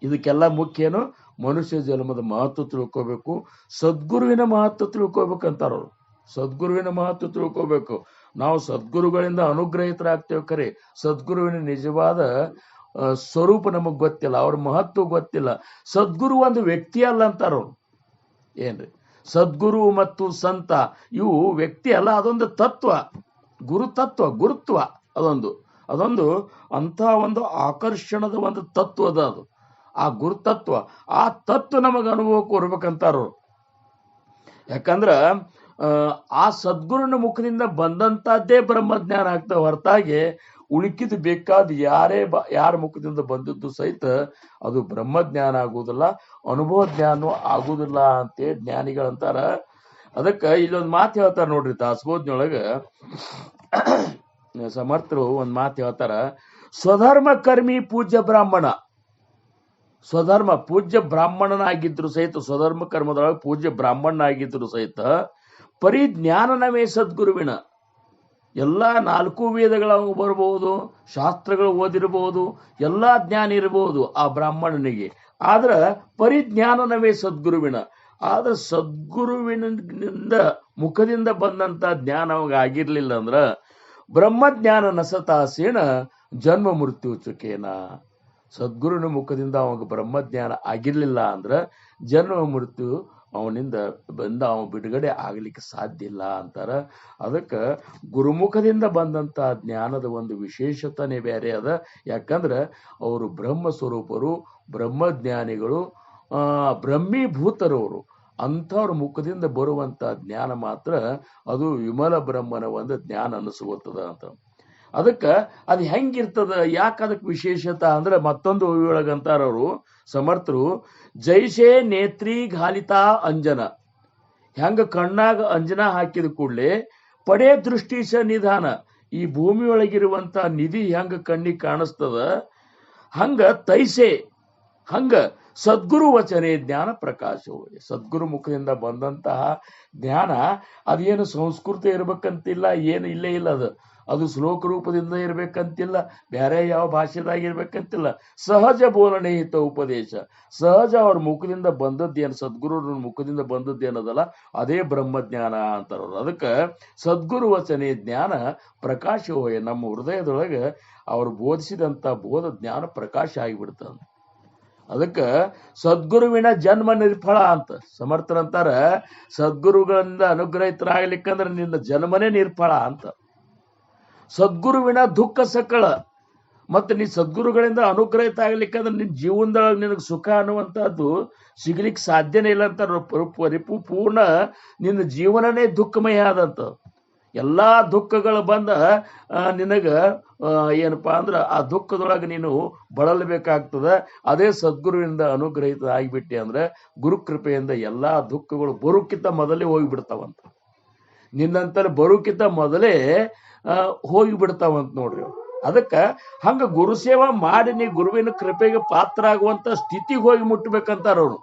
ಇದಕ್ಕೆಲ್ಲ ಮುಖ್ಯನು ಮನುಷ್ಯ ಜನ್ಮದ ಮಹತ್ವ ತಿಳ್ಕೋಬೇಕು, ಸದ್ಗುರುವಿನ ಮಹತ್ವ ತಿಳ್ಕೋಬೇಕಂತಾರ ಅವ್ರು. ಸದ್ಗುರುವಿನ ಮಹತ್ವ ತಿಳ್ಕೋಬೇಕು. ನಾವು ಸದ್ಗುರುಗಳಿಂದ ಅನುಗ್ರಹಿತರಾಗ್ತೇವೆ, ಖರೆ ಸದ್ಗುರುವಿನ ನಿಜವಾದ ಸ್ವರೂಪ ನಮಗ್ ಗೊತ್ತಿಲ್ಲ, ಅವ್ರ ಮಹತ್ವ ಗೊತ್ತಿಲ್ಲ. ಸದ್ಗುರು ಒಂದು ವ್ಯಕ್ತಿ ಅಲ್ಲ ಅಂತಾರ ಅವ್ರು. ಏನ್ರಿ, ಸದ್ಗುರು ಮತ್ತು ಸಂತ ಇವು ವ್ಯಕ್ತಿ ಅಲ್ಲ, ಅದೊಂದು ತತ್ವ, ಗುರುತ್ವ. ಅದೊಂದು ಅಂತ ಒಂದು ಆಕರ್ಷಣದ ಒಂದು ತತ್ವದ ಅದು. ಆ ಗುರುತತ್ವ, ಆ ತತ್ವ ನಮಗ ಅನುಭವಕ್ಕೆ ಬರ್ಬೇಕಂತಾರು. ಯಾಕಂದ್ರ ಆ ಸದ್ಗುರುನ ಮುಖದಿಂದ ಬಂದಂತದ್ದೇ ಬ್ರಹ್ಮಜ್ಞಾನ ಆಗ್ತದೆ ಹೊರತಾಗಿ ಉಳಿಕಿದು ಬೇಕಾದ ಯಾರ ಮುಖದಿಂದ ಬಂದದ್ದು ಸಹಿತ ಅದು ಬ್ರಹ್ಮಜ್ಞಾನ ಆಗುವುದಿಲ್ಲ, ಅನುಭವ ಜ್ಞಾನ ಆಗುವುದಿಲ್ಲ ಅಂತೇಳಿ ಜ್ಞಾನಿಗಳಂತಾರ. ಅದಕ್ಕ ಇಲ್ಲೊಂದು ಮಾತು ಹೇಳ್ತಾರ ನೋಡ್ರಿ, ದಾಸಬೋಧನೊಳಗ ಸಮರ್ಥರು ಒಂದ್ ಮಾತು ಹೇಳ್ತಾರ, ಸ್ವಧರ್ಮ ಕರ್ಮಿ ಪೂಜ್ಯ ಬ್ರಾಹ್ಮಣ. ಸ್ವಧರ್ಮ ಪೂಜ್ಯ ಬ್ರಾಹ್ಮಣನಾಗಿದ್ರು ಸಹಿತ, ಸ್ವಧರ್ಮ ಕರ್ಮದೊಳಗೆ ಪೂಜ್ಯ ಬ್ರಾಹ್ಮಣನಾಗಿದ್ರು ಸಹಿತ ಪರಿಜ್ಞಾನನವೇ ಸದ್ಗುರುವಿನ. ಎಲ್ಲ 4 ವೇದಗಳ ಬರ್ಬೋದು, ಶಾಸ್ತ್ರಗಳು ಓದಿರಬಹುದು, ಎಲ್ಲಾ ಜ್ಞಾನ ಇರಬಹುದು ಆ ಬ್ರಾಹ್ಮಣನಿಗೆ, ಆದ್ರ ಪರಿಜ್ಞಾನನವೇ ಸದ್ಗುರುವಿನ. ಆದ್ರೆ ಸದ್ಗುರುವಿನಿಂದ ಮುಖದಿಂದ ಬಂದಂತ ಜ್ಞಾನ ಅವಾಗ ಆಗಿರ್ಲಿಲ್ಲ ಅಂದ್ರ ಬ್ರಹ್ಮಜ್ಞಾನ ನಸತಾಸೇನ ಜನ್ಮ ಮೃತ್ಯು ಚುಕೇನ. ಸದ್ಗುರುವಿನ ಮುಖದಿಂದ ಅವಾಗ ಬ್ರಹ್ಮಜ್ಞಾನ ಆಗಿರ್ಲಿಲ್ಲ ಅಂದ್ರ ಜನ್ಮ ಮೃತ್ಯು ಅವನಿಂದ ಅವ ಬಿಡುಗಡೆ ಆಗ್ಲಿಕ್ಕೆ ಸಾಧ್ಯ ಇಲ್ಲ ಅಂತಾರ. ಅದಕ್ಕ ಗುರುಮುಖದಿಂದ ಬಂದಂತ ಜ್ಞಾನದ ಒಂದು ವಿಶೇಷತೆನೇ ಬೇರೆ ಅದ. ಯಾಕಂದ್ರ ಅವರು ಬ್ರಹ್ಮ ಸ್ವರೂಪರು, ಬ್ರಹ್ಮಜ್ಞಾನಿಗಳು, ಬ್ರಹ್ಮೀಭೂತರವರು. ಅಂಥವ್ರ ಮುಖದಿಂದ ಬರುವಂತ ಜ್ಞಾನ ಮಾತ್ರ ಅದು ವಿಮಲ ಬ್ರಹ್ಮನ ಒಂದು ಜ್ಞಾನ ಅನಿಸುತ್ತದೆ ಅಂತ. ಅದಕ್ಕ ಅದು ಹೆಂಗಿರ್ತದ, ಯಾಕೆ ಅದಕ್ಕೆ ವಿಶೇಷತೆ ಅಂದ್ರೆ ಮತ್ತೊಂದು ಒಳಗಂತಾರವರು ಸಮರ್ಥರು, ಜೈಸೆ ನೇತ್ರಿ ಘಾಲಿತಾ ಅಂಜನ. ಹೆಂಗ ಕಣ್ಣಾಗ ಅಂಜನ ಹಾಕಿದ ಕೂಡಲೇ ಪಡೆ ದೃಷ್ಟಿಸ ನಿಧಾನ, ಈ ಭೂಮಿಯೊಳಗಿರುವಂತ ನಿಧಿ ಹೆಂಗ ಕಣ್ಣಿಗೆ ಕಾಣಿಸ್ತದ, ಹಂಗ ತೈಸೆ ಹಂಗ ಸದ್ಗುರು ವಚನೆ ಜ್ಞಾನ ಪ್ರಕಾಶವು. ಸದ್ಗುರು ಮುಖದಿಂದ ಬಂದಂತಹ ಜ್ಞಾನ ಅದೇನು ಸಂಸ್ಕೃತ ಇರ್ಬೇಕಂತಿಲ್ಲ, ಏನು ಇಲ್ಲೇ ಇಲ್ಲ. ಅದು ಶ್ಲೋಕ ರೂಪದಿಂದ ಇರ್ಬೇಕಂತಿಲ್ಲ, ಬೇರೆ ಯಾವ ಭಾಷೆದಾಗಿರ್ಬೇಕಂತಿಲ್ಲ. ಸಹಜ ಬೋಲನೆ ಹಿತ ಉಪದೇಶ, ಸಹಜ ಅವ್ರ ಮುಖದಿಂದ ಬಂದದ್ದೇನು, ಸದ್ಗುರು ಮುಖದಿಂದ ಬಂದದ್ದೇನದಲ್ಲ ಅದೇ ಬ್ರಹ್ಮಜ್ಞಾನ ಅಂತಾರವ್ರು. ಅದಕ್ಕೆ ಸದ್ಗುರು ವಚನೆ ಜ್ಞಾನ ಪ್ರಕಾಶವೇ. ನಮ್ಮ ಹೃದಯದೊಳಗೆ ಅವ್ರು ಬೋಧಿಸಿದಂತ ಬೋಧ ಜ್ಞಾನ ಪ್ರಕಾಶ ಆಗಿಬಿಡ್ತದ. ಅದಕ್ಕೆ ಸದ್ಗುರುವಿನ ಜನ್ಮ ನಿರ್ಫಲ ಅಂತ ಸಮರ್ಥರಂತಾರ. ಸದ್ಗುರುಗಳಿಂದ ಅನುಗ್ರಹಿತರಾಗ್ಲಿಕ್ಕಂದ್ರೆ ನಿನ್ನ ಜನ್ಮನೇ ನಿರ್ಫಲ ಅಂತ. ಸದ್ಗುರುವಿನ ದುಃಖ ಸಕಳ, ಮತ್ತೆ ನೀ ಸದ್ಗುರುಗಳಿಂದ ಅನುಗ್ರಹಿತ ಆಗ್ಲಿಕ್ಕಂದ್ರೆ ನಿನ್ನ ಜೀವನದೊಳಗೆ ನಿನಗೆ ಸುಖ ಅನ್ನುವಂಥದ್ದು ಸಿಗ್ಲಿಕ್ಕೆ ಸಾಧ್ಯನೇ ಇಲ್ಲ ಅಂತ. ಪರಿಪೂರ್ಣ ನಿನ್ನ ಜೀವನನೇ ದುಃಖಮಯ ಆದಂತ. ಎಲ್ಲಾ ದುಃಖಗಳು ಬಂದ ನಿನಗ ಏನಪ್ಪಾ ಅಂದ್ರ ಆ ದುಃಖದೊಳಗೆ ನೀನು ಬಳಲಬೇಕಾಗ್ತದ. ಅದೇ ಸದ್ಗುರುವಿನಿಂದ ಅನುಗ್ರಹಿತ ಆಗಿಬಿಟ್ಟೆ ಅಂದ್ರೆ ಗುರುಕೃಪೆಯಿಂದ ಎಲ್ಲಾ ದುಃಖಗಳು ಬರೋಕ್ಕಿಂತ ಮೊದಲೇ ಹೋಗಿಬಿಡ್ತಾವಂತ. ನಿನ್ನಂತರ ಬರೋಕ್ಕಿಂತ ಮೊದಲೇ ಹೋಗಿಬಿಡ್ತಾವಂತ ನೋಡ್ರಿ. ಅದಕ್ಕ ಹಂಗ ಗುರು ಸೇವಾ ಮಾಡಿ ನೀ ಗುರುವಿನ ಕೃಪೆಗೆ ಪಾತ್ರ ಆಗುವಂತ ಸ್ಥಿತಿಗೆ ಹೋಗಿ ಮುಟ್ಬೇಕಂತಾರ ಅವ್ರು.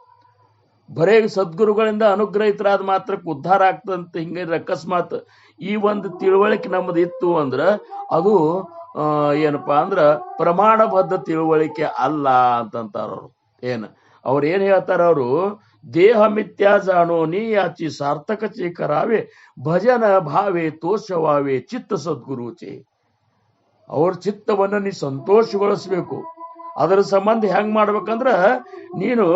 ಬರೇ ಸದ್ಗುರುಗಳಿಂದ ಅನುಗ್ರಹಿತರಾದ ಮಾತ್ರಕ್ಕೆ ಉದ್ಧಾರ ಆಗ್ತದಂತ ಹಿಂಗ ಅಕಸ್ಮಾತ್ ಈ ಒಂದು ತಿಳುವಳಿಕೆ ನಮ್ಮದು ಇತ್ತು ಅಂದ್ರ ಅದು ಏನಪ್ಪಾ ಅಂದ್ರ ಪ್ರಮಾಣಬದ್ಧ ತಿಳುವಳಿಕೆ ಅಲ್ಲ ಅಂತಂತಾರವ್ರು. ಅವ್ರು ಏನ್ ಹೇಳ್ತಾರ, ಅವರು ದೇಹ ಮಿಥ್ಯಾ ಜಾಣೋ ನೀ ಯಾಚಿ ಸಾರ್ಥಕ ಚೇಕರಾವೆ ಭಜನ ಭಾವೆ ತೋಷವಾವೆ ಚಿತ್ತ ಸದ್ಗುರುಚೆ. ಅವ್ರ ಚಿತ್ತವನ್ನ ನೀ ಸಂತೋಷಗೊಳಿಸ್ಬೇಕು. ಅದರ ಸಂಬಂಧ ಹೆಂಗ್ ಮಾಡ್ಬೇಕಂದ್ರ ನೀನು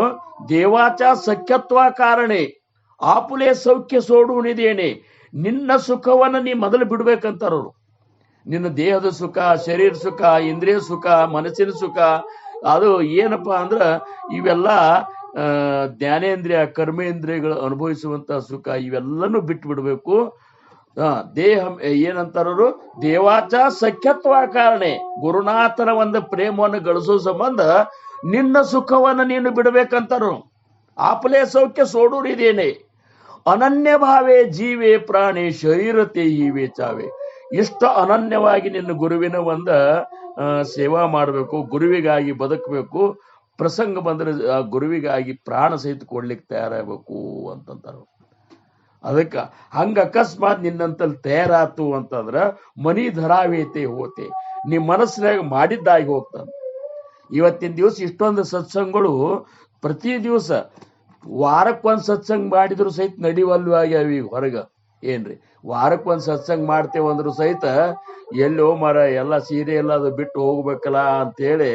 ದೇವಾಚ ಸಖ್ಯತ್ವ ಕಾರಣೆ ಆಪುಲೆ ಸೌಖ್ಯ ಸೋಡುವುನಿದೇನೆ. ನಿನ್ನ ಸುಖವನ್ನ ನೀ ಮೊದಲು ಬಿಡ್ಬೇಕಂತಾರವ್ರು. ನಿನ್ನ ದೇಹದ ಸುಖ, ಶರೀರ ಸುಖ, ಇಂದ್ರಿಯ ಸುಖ, ಮನಸ್ಸಿನ ಸುಖ, ಅದು ಏನಪ್ಪಾ ಅಂದ್ರ ಇವೆಲ್ಲ ಜ್ಞಾನೇಂದ್ರಿಯ ಕರ್ಮೇಂದ್ರಿಯಗಳು ಅನುಭವಿಸುವಂತ ಸುಖ, ಇವೆಲ್ಲನೂ ಬಿಟ್ಟು ಬಿಡ್ಬೇಕು. ದೇಹ ಏನಂತಾರವರು, ದೇವಾಚ ಸಖ್ಯತ್ವ ಕಾರಣೆ, ಗುರುನಾಥನ ಒಂದು ಪ್ರೇಮವನ್ನು ಗಳಿಸೋ ಸಂಬಂಧ ನಿನ್ನ ಸುಖವನ್ನು ನೀನು ಬಿಡಬೇಕಂತಾರು. ಆಪಲೆ ಸೌಖ್ಯ ಸೋಡೂರಿದೇನೆ ಅನನ್ಯ ಭಾವೇ ಜೀವೇ ಪ್ರಾಣಿ ಶರೀರತೆ ಹೀವೇ ಚಾವೆ. ಇಷ್ಟ ಅನನ್ಯವಾಗಿ ನಿನ್ನ ಗುರುವಿನ ಒಂದ ಸೇವಾ ಮಾಡಬೇಕು, ಗುರುವಿಗಾಗಿ ಬದುಕಬೇಕು. ಪ್ರಸಂಗ ಬಂದ್ರೆ ಆ ಗುರುವಿಗಾಗಿ ಪ್ರಾಣ ಸಹಿತ ಕೊಡ್ಲಿಕ್ಕೆ ತಯಾರಾಗಬೇಕು ಅಂತಂತಾರ. ಅದಕ್ಕ ಹಂಗ ಅಕಸ್ಮಾತ್ ನಿನ್ನಂತಲ್ಲಿ ತಯಾರಾತು ಅಂತಂದ್ರ ಮನಿ ಧರಾವೇತೆ ಹೋತೆ, ನೀ ಮನಸ್ಸಿನಾಗ ಮಾಡಿದ್ದಾಗಿ ಹೋಗ್ತಾನ. ಇವತ್ತಿನ ದಿವಸ ಇಷ್ಟೊಂದು ಸತ್ಸಂಗಗಳು ಪ್ರತಿ ದಿವಸ ವಾರಕ್ಕೊಂದ್ ಸತ್ಸಂಗ ಮಾಡಿದ್ರು ಸಹಿತ ನಡಿವಲ್ವ ಆಗ್ಯಾವ ಈಗ ಹೊರಗ. ಏನ್ರಿ, ವಾರಕ್ಕೊಂದ್ ಸತ್ಸಂಗ ಮಾಡ್ತೇವಂದ್ರು ಸಹಿತ ಎಲ್ಲೋ ಮರ ಎಲ್ಲ ಸೀರೆ ಎಲ್ಲ ಅದು ಬಿಟ್ಟು ಹೋಗ್ಬೇಕಲ್ಲ ಅಂತೇಳಿ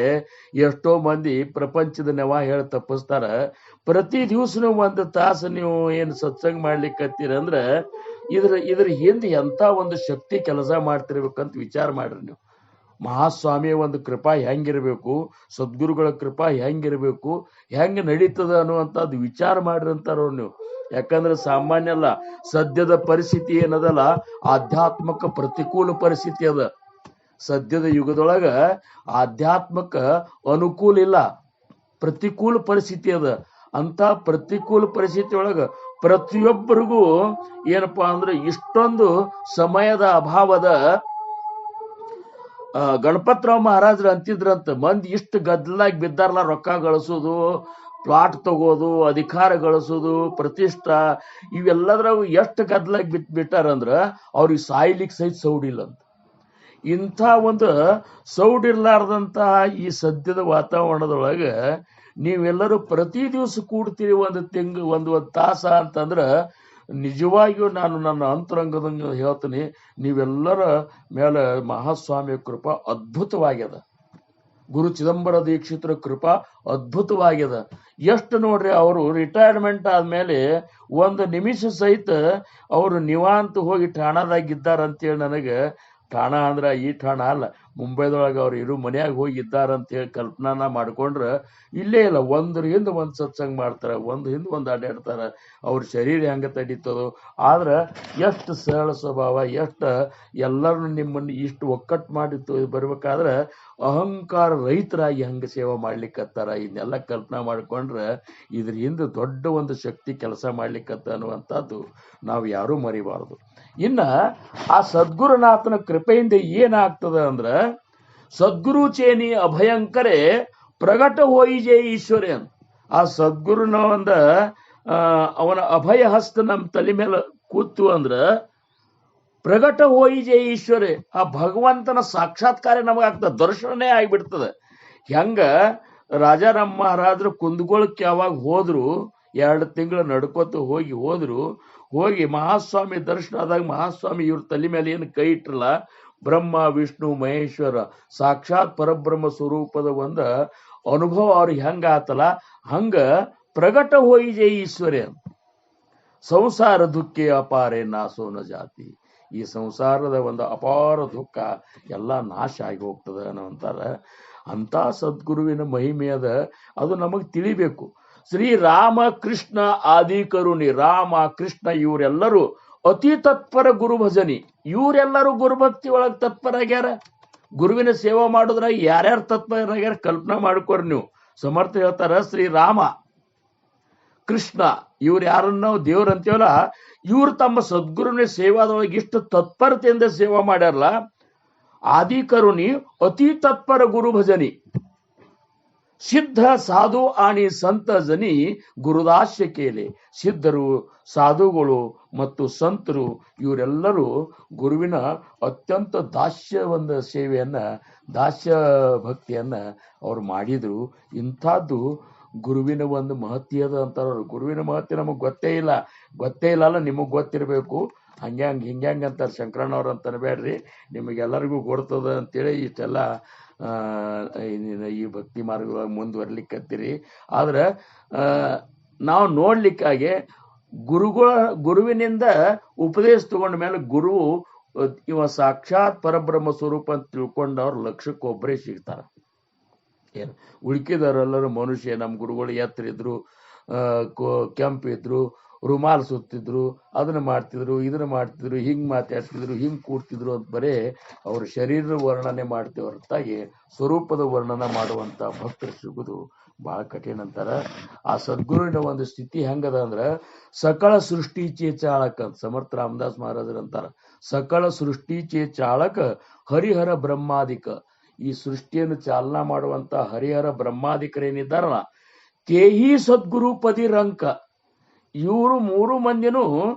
ಎಷ್ಟೋ ಮಂದಿ ಪ್ರಪಂಚದ ನೆವ ಹೇಳಿ ತಪ್ಪಿಸ್ತಾರ. ಪ್ರತಿ ದಿವಸನೂ ಒಂದು ತಾಸು ನೀವು ಏನು ಸತ್ಸಂಗ ಮಾಡ್ಲಿಕ್ಕತ್ತೀರಂದ್ರ ಇದ್ರ ಹಿಂದೆ ಎಂತ ಒಂದು ಶಕ್ತಿ ಕೆಲಸ ಮಾಡ್ತಿರ್ಬೇಕಂತ ವಿಚಾರ ಮಾಡ್ರಿ ನೀವು. ಮಹಾಸ್ವಾಮಿಯ ಒಂದು ಕೃಪಾ ಹೆಂಗಿರ್ಬೇಕು, ಸದ್ಗುರುಗಳ ಕೃಪಾ ಹೆಂಗಿರ್ಬೇಕು, ಹೆಂಗ ನಡೀತದ ಅನ್ನುವಂಥದ್ದು ವಿಚಾರ ಮಾಡ್ರಿ ಅಂತಾರ ನೀವು. ಯಾಕಂದ್ರೆ ಸಾಮಾನ್ಯ ಅಲ್ಲ, ಸದ್ಯದ ಪರಿಸ್ಥಿತಿ ಏನದಲ್ಲ ಆಧ್ಯಾತ್ಮಕ ಪ್ರತಿಕೂಲ ಪರಿಸ್ಥಿತಿ ಅದ. ಸದ್ಯದ ಯುಗದೊಳಗ ಆಧ್ಯಾತ್ಮಕ ಅನುಕೂಲ ಇಲ್ಲ, ಪ್ರತಿಕೂಲ ಪರಿಸ್ಥಿತಿ ಅದ. ಅಂತ ಪ್ರತಿಕೂಲ ಪರಿಸ್ಥಿತಿ ಒಳಗ ಪ್ರತಿಯೊಬ್ಬರಿಗೂ ಏನಪ್ಪಾ ಅಂದ್ರೆ ಇಷ್ಟೊಂದು ಸಮಯದ ಅಭಾವದ ಗಣಪತರಾವ್ ಮಹಾರಾಜರು ಅಂತಿದ್ರಂತ, ಮಂದಿ ಇಷ್ಟು ಗದ್ದಲಾಗಿ ಬಿದ್ದಾರಲ್ಲ, ರೊಕ್ಕ ಗಳಿಸೋದು, ಪ್ಲಾಟ್ ತಗೋದು, ಅಧಿಕಾರ ಗಳಿಸೋದು, ಪ್ರತಿಷ್ಠಾ, ಇವೆಲ್ಲದ್ರಾಗ ಎಷ್ಟು ಗದ್ದಲಾಗಿ ಬಿಟ್ಟಾರಂದ್ರ ಅವ್ರಿಗೆ ಸಾಯ್ಲಿಕ್ಕೆ ಸಹಿತ ಸೌಡಿಲ್ಲ ಅಂತ. ಇಂಥ ಒಂದು ಸೌಡಿರ್ಲಾರ್ದಂತಹ ಈ ಸದ್ಯದ ವಾತಾವರಣದೊಳಗ ನೀವೆಲ್ಲರೂ ಪ್ರತಿ ದಿವಸ ಕೂಡ್ತೀರಿ, ಒಂದು ತಾಸ ಅಂತಂದ್ರ ನಿಜವಾಗಿಯೂ ನಾನು ನನ್ನ ಅಂತರಂಗದಂಗ ಹೇಳ್ತೀನಿ, ನೀವೆಲ್ಲರ ಮೇಲೆ ಮಹಾಸ್ವಾಮಿಯ ಕೃಪಾ ಅದ್ಭುತವಾಗ್ಯದ, ಗುರು ಚಿದಂಬರ ದೀಕ್ಷಿತರ ಕೃಪಾ ಅದ್ಭುತವಾಗ್ಯದ. ಎಷ್ಟು ನೋಡ್ರಿ, ಅವರು ರಿಟೈರ್ಮೆಂಟ್ ಆದ್ಮೇಲೆ ಒಂದು ನಿಮಿಷ ಸಹಿತ ಅವರು ನಿವಾಂತ ಹೋಗಿ ಠಾಣಾದಾಗಿದ್ದಾರಂತೇಳಿ ನನಗೆ, ಠಾಣ ಅಂದ್ರ ಈ ಠಾಣ ಅಲ್ಲ, ಮುಂಬೈದೊಳಗೆ ಅವ್ರು ಇರು ಮನ್ಯಾಗ ಹೋಗಿದ್ದಾರಂತ ಹೇಳಿ ಕಲ್ಪನಾನ ಮಾಡ್ಕೊಂಡ್ರ ಇಲ್ಲೇ ಇಲ್ಲ, ಒಂದ್ರ ಹಿಂದೆ ಒಂದು ಸತ್ಸಂಗ ಮಾಡ್ತಾರ, ಒಂದು ಹಿಂದೆ ಒಂದು ಅಡ್ಡಾಡ್ತಾರ, ಅವ್ರ ಶರೀರ ಹೆಂಗ ತಡೀತದೋ. ಆದ್ರ ಎಷ್ಟು ಸರಳ ಸ್ವಭಾವ, ಎಷ್ಟು ಎಲ್ಲರನ್ನು ನಿಮ್ಮನ್ನು ಇಷ್ಟು ಒಕ್ಕಟ್ಟು ಮಾಡಿ ಬರ್ಬೇಕಾದ್ರೆ ಅಹಂಕಾರ ರಹಿತರಾಗಿ ಹಂಗ ಸೇವೆ ಮಾಡ್ಲಿಕ್ಕತ್ತಾರ. ಇದನ್ನೆಲ್ಲ ಕಲ್ಪನಾ ಮಾಡ್ಕೊಂಡ್ರೆ ಇದ್ರ ಹಿಂದೆ ದೊಡ್ಡ ಒಂದು ಶಕ್ತಿ ಕೆಲಸ ಮಾಡ್ಲಿಕ್ಕತ್ತ ಅನ್ನುವಂಥದ್ದು ನಾವು ಯಾರೂ ಮರಿಬಾರದು. ಇನ್ನ ಆ ಸದ್ಗುರುನಾಥನ ಕೃಪೆಯಿಂದ ಏನಾಗ್ತದ ಅಂದ್ರ, ಸದ್ಗುರು ಚೇನಿ ಅಭಯಂಕರೇ ಪ್ರಗಟ ಹೋಯಿಜೆ ಈಶ್ವರೇ ಅಂತ. ಆ ಸದ್ಗುರುನ ಅವನ ಅಭಯ ಹಸ್ತ ನಮ್ಮ ತಲೆ ಮೇಲೆ ಕೂತು ಅಂದ್ರ ಪ್ರಗಟ ಹೋಯಿಜೆ ಈಶ್ವರೇ, ಆ ಭಗವಂತನ ಸಾಕ್ಷಾತ್ಕಾರ ನಮಗಾಗ್ತದ, ದರ್ಶನನೇ ಆಗಿಬಿಡ್ತದೆ. ಹೆಂಗ ರಾಜಾರಾಮ್ ಮಹಾರಾಜರು ಕುಂದಗೋಳಕ್ಕೆ ಯಾವಾಗ ಹೋದ್ರು, 2 ತಿಂಗಳು ನಡ್ಕೋತ ಹೋಗಿ ಮಹಾಸ್ವಾಮಿ ದರ್ಶನ ಆದಾಗ ಮಹಾಸ್ವಾಮಿ ಇವ್ರ ತಲೆ ಮೇಲೆ ಏನು ಕೈ ಇಟ್ರಲ್ಲ, ಬ್ರಹ್ಮ ವಿಷ್ಣು ಮಹೇಶ್ವರ ಸಾಕ್ಷಾತ್ ಪರಬ್ರಹ್ಮ ಸ್ವರೂಪದ ಒಂದು ಅನುಭವ ಅವ್ರಿಗೆ ಹೆಂಗ ಆತಲ್ಲ, ಹಂಗ ಪ್ರಗಟ ಹೋಯಿಜೆ ಈಶ್ವರೇ. ಸಂಸಾರ ದುಃಖೆ ಅಪಾರೆ ನಾಸೋನ ಜಾತಿ, ಈ ಸಂಸಾರದ ಒಂದು ಅಪಾರ ದುಃಖ ಎಲ್ಲ ನಾಶ ಆಗಿ ಹೋಗ್ತದ ಅನ್ನೋಂತಾರ. ಅಂತ ಸದ್ಗುರುವಿನ ಮಹಿಮೆ ಅದ, ಅದು ನಮಗ್ ತಿಳಿಬೇಕು. ಶ್ರೀ ರಾಮ ಕೃಷ್ಣ ಆದಿ ಕರುಣಿ, ರಾಮ ಕೃಷ್ಣ ಇವರೆಲ್ಲರೂ ಅತಿ ತತ್ಪರ ಗುರು ಭಜನಿ, ಇವರೆಲ್ಲರೂ ಗುರುಭಕ್ತಿ ಒಳಗ್ ತತ್ಪರಾಗ್ಯಾರ. ಗುರುವಿನ ಸೇವಾ ಮಾಡೋದ್ರಾಗ ಯಾರ್ಯಾರು ತತ್ಪರಾಗ್ಯಾರ ಕಲ್ಪನಾ ಮಾಡ್ಕೊರಿ ನೀವು. ಸಮರ್ಥ ಹೇಳ್ತಾರ, ಶ್ರೀ ರಾಮ ಕೃಷ್ಣ ಇವ್ರು ಯಾರನ್ನ ನಾವು ದೇವ್ರ ಅಂತೀವಲ್ಲ, ಇವ್ರು ತಮ್ಮ ಸದ್ಗುರುವಿನ ಸೇವಾದೊಳಗೆ ಇಷ್ಟು ತತ್ಪರತೆಯಿಂದ ಸೇವಾ ಮಾಡ್ಯಾರಲ್ಲ. ಆದಿ ಕರುಣಿ ಅತಿ ತತ್ಪರ ಗುರು ಭಜನಿ, ಸಿದ್ಧ ಸಾಧು ಆಣಿ ಸಂತ ಜನಿ ಗುರುದಾಸ್ಯ ಕೇಲೆ. ಸಿದ್ಧರು, ಸಾಧುಗಳು ಮತ್ತು ಸಂತರು ಇವರೆಲ್ಲರೂ ಗುರುವಿನ ಅತ್ಯಂತ ದಾಸ್ಯ ಒಂದು ಸೇವೆಯನ್ನ, ದಾಸ್ಯ ಭಕ್ತಿಯನ್ನ ಅವ್ರು ಮಾಡಿದ್ರು. ಇಂಥದ್ದು ಗುರುವಿನ ಒಂದು ಮಹತ್ಯದ ಅಂತಾರ. ಗುರುವಿನ ಮಹತ್ಯ ನಮಗ್ ಗೊತ್ತೇ ಇಲ್ಲ, ನಿಮಗ್ ಗೊತ್ತಿರಬೇಕು. ಹಿಂಗ್ಯಾಂಗ್ ಅಂತಾರೆ ಶಂಕರಣ್ಣವ್ರು ಅಂತ ಅನ್ಬೇಡ್ರಿ, ನಿಮಗೆಲ್ಲರಿಗೂ ಗೊತ್ತದ ಅಂತೇಳಿ ಇಷ್ಟೆಲ್ಲ ಈ ಭಕ್ತಿ ಮಾರ್ಗ ಮುಂದುವರ್ಲಿಕ್ಕತ್ತೀರಿ. ಆದ್ರೆ ನಾವು ನೋಡ್ಲಿಕ್ಕಾಗೆ ಗುರುವಿನಿಂದ ಉಪದೇಶ ತಗೊಂಡ ಮೇಲೆ ಗುರು ಇವ ಸಾಕ್ಷಾತ್ ಪರಬ್ರಹ್ಮ ಸ್ವರೂಪ ಅಂತ ತಿಳ್ಕೊಂಡವ್ರು ಲಕ್ಷಕ್ಕೊಬ್ಬರೇ ಸಿಗ್ತಾರ. ಏನು ಉಳ್ಕಿದವರೆಲ್ಲರೂ ಮನುಷ್ಯ. ನಮ್ಮ ಗುರುಗಳು ಎತ್ತರ ಇದ್ರು, ಕೆಂಪಿದ್ರು, ರುಮಾಲ್ ಸುತ್ತಿದ್ರು, ಅದನ್ನ ಮಾಡ್ತಿದ್ರು, ಇದನ್ನ ಮಾಡ್ತಿದ್ರು, ಹಿಂಗ್ ಮಾತಾಡ್ತಿದ್ರು, ಹಿಂಗ್ ಕೂಡ್ತಿದ್ರು ಅಂತ ಬರೇ ಅವ್ರ ಶರೀರದ ವರ್ಣನೆ ಮಾಡ್ತೇವೆ ಹೊರತಾಗಿ ಸ್ವರೂಪದ ವರ್ಣನ ಮಾಡುವಂತ ಭಕ್ತರು ಸಿಗುದು ಬಹಳ ಕಠಿಣ ಅಂತಾರ. ಆ ಸದ್ಗುರುವಿನ ಒಂದು ಸ್ಥಿತಿ ಹೆಂಗದ ಅಂದ್ರ, ಸಕಲ ಸೃಷ್ಟಿ ಚೇ ಚಾಳಕ ಅಂತ ಸಮರ್ಥ ರಾಮದಾಸ್ ಮಹಾರಾಜರು ಅಂತಾರ. ಸಕಲ ಸೃಷ್ಟಿ ಚೇ ಚಾಳಕ ಹರಿಹರ ಬ್ರಹ್ಮಾದಿಕ, ಈ ಸೃಷ್ಟಿಯನ್ನು ಚಾಲನಾ ಮಾಡುವಂತ ಹರಿಹರ ಬ್ರಹ್ಮಾದಿಕರೇನಿದ್ದಾರಲ್ಲ, ತೇಹಿ ಸದ್ಗುರು ಪದಿರಂಕ, ಇವರು 3 ಮಂದಿನೂ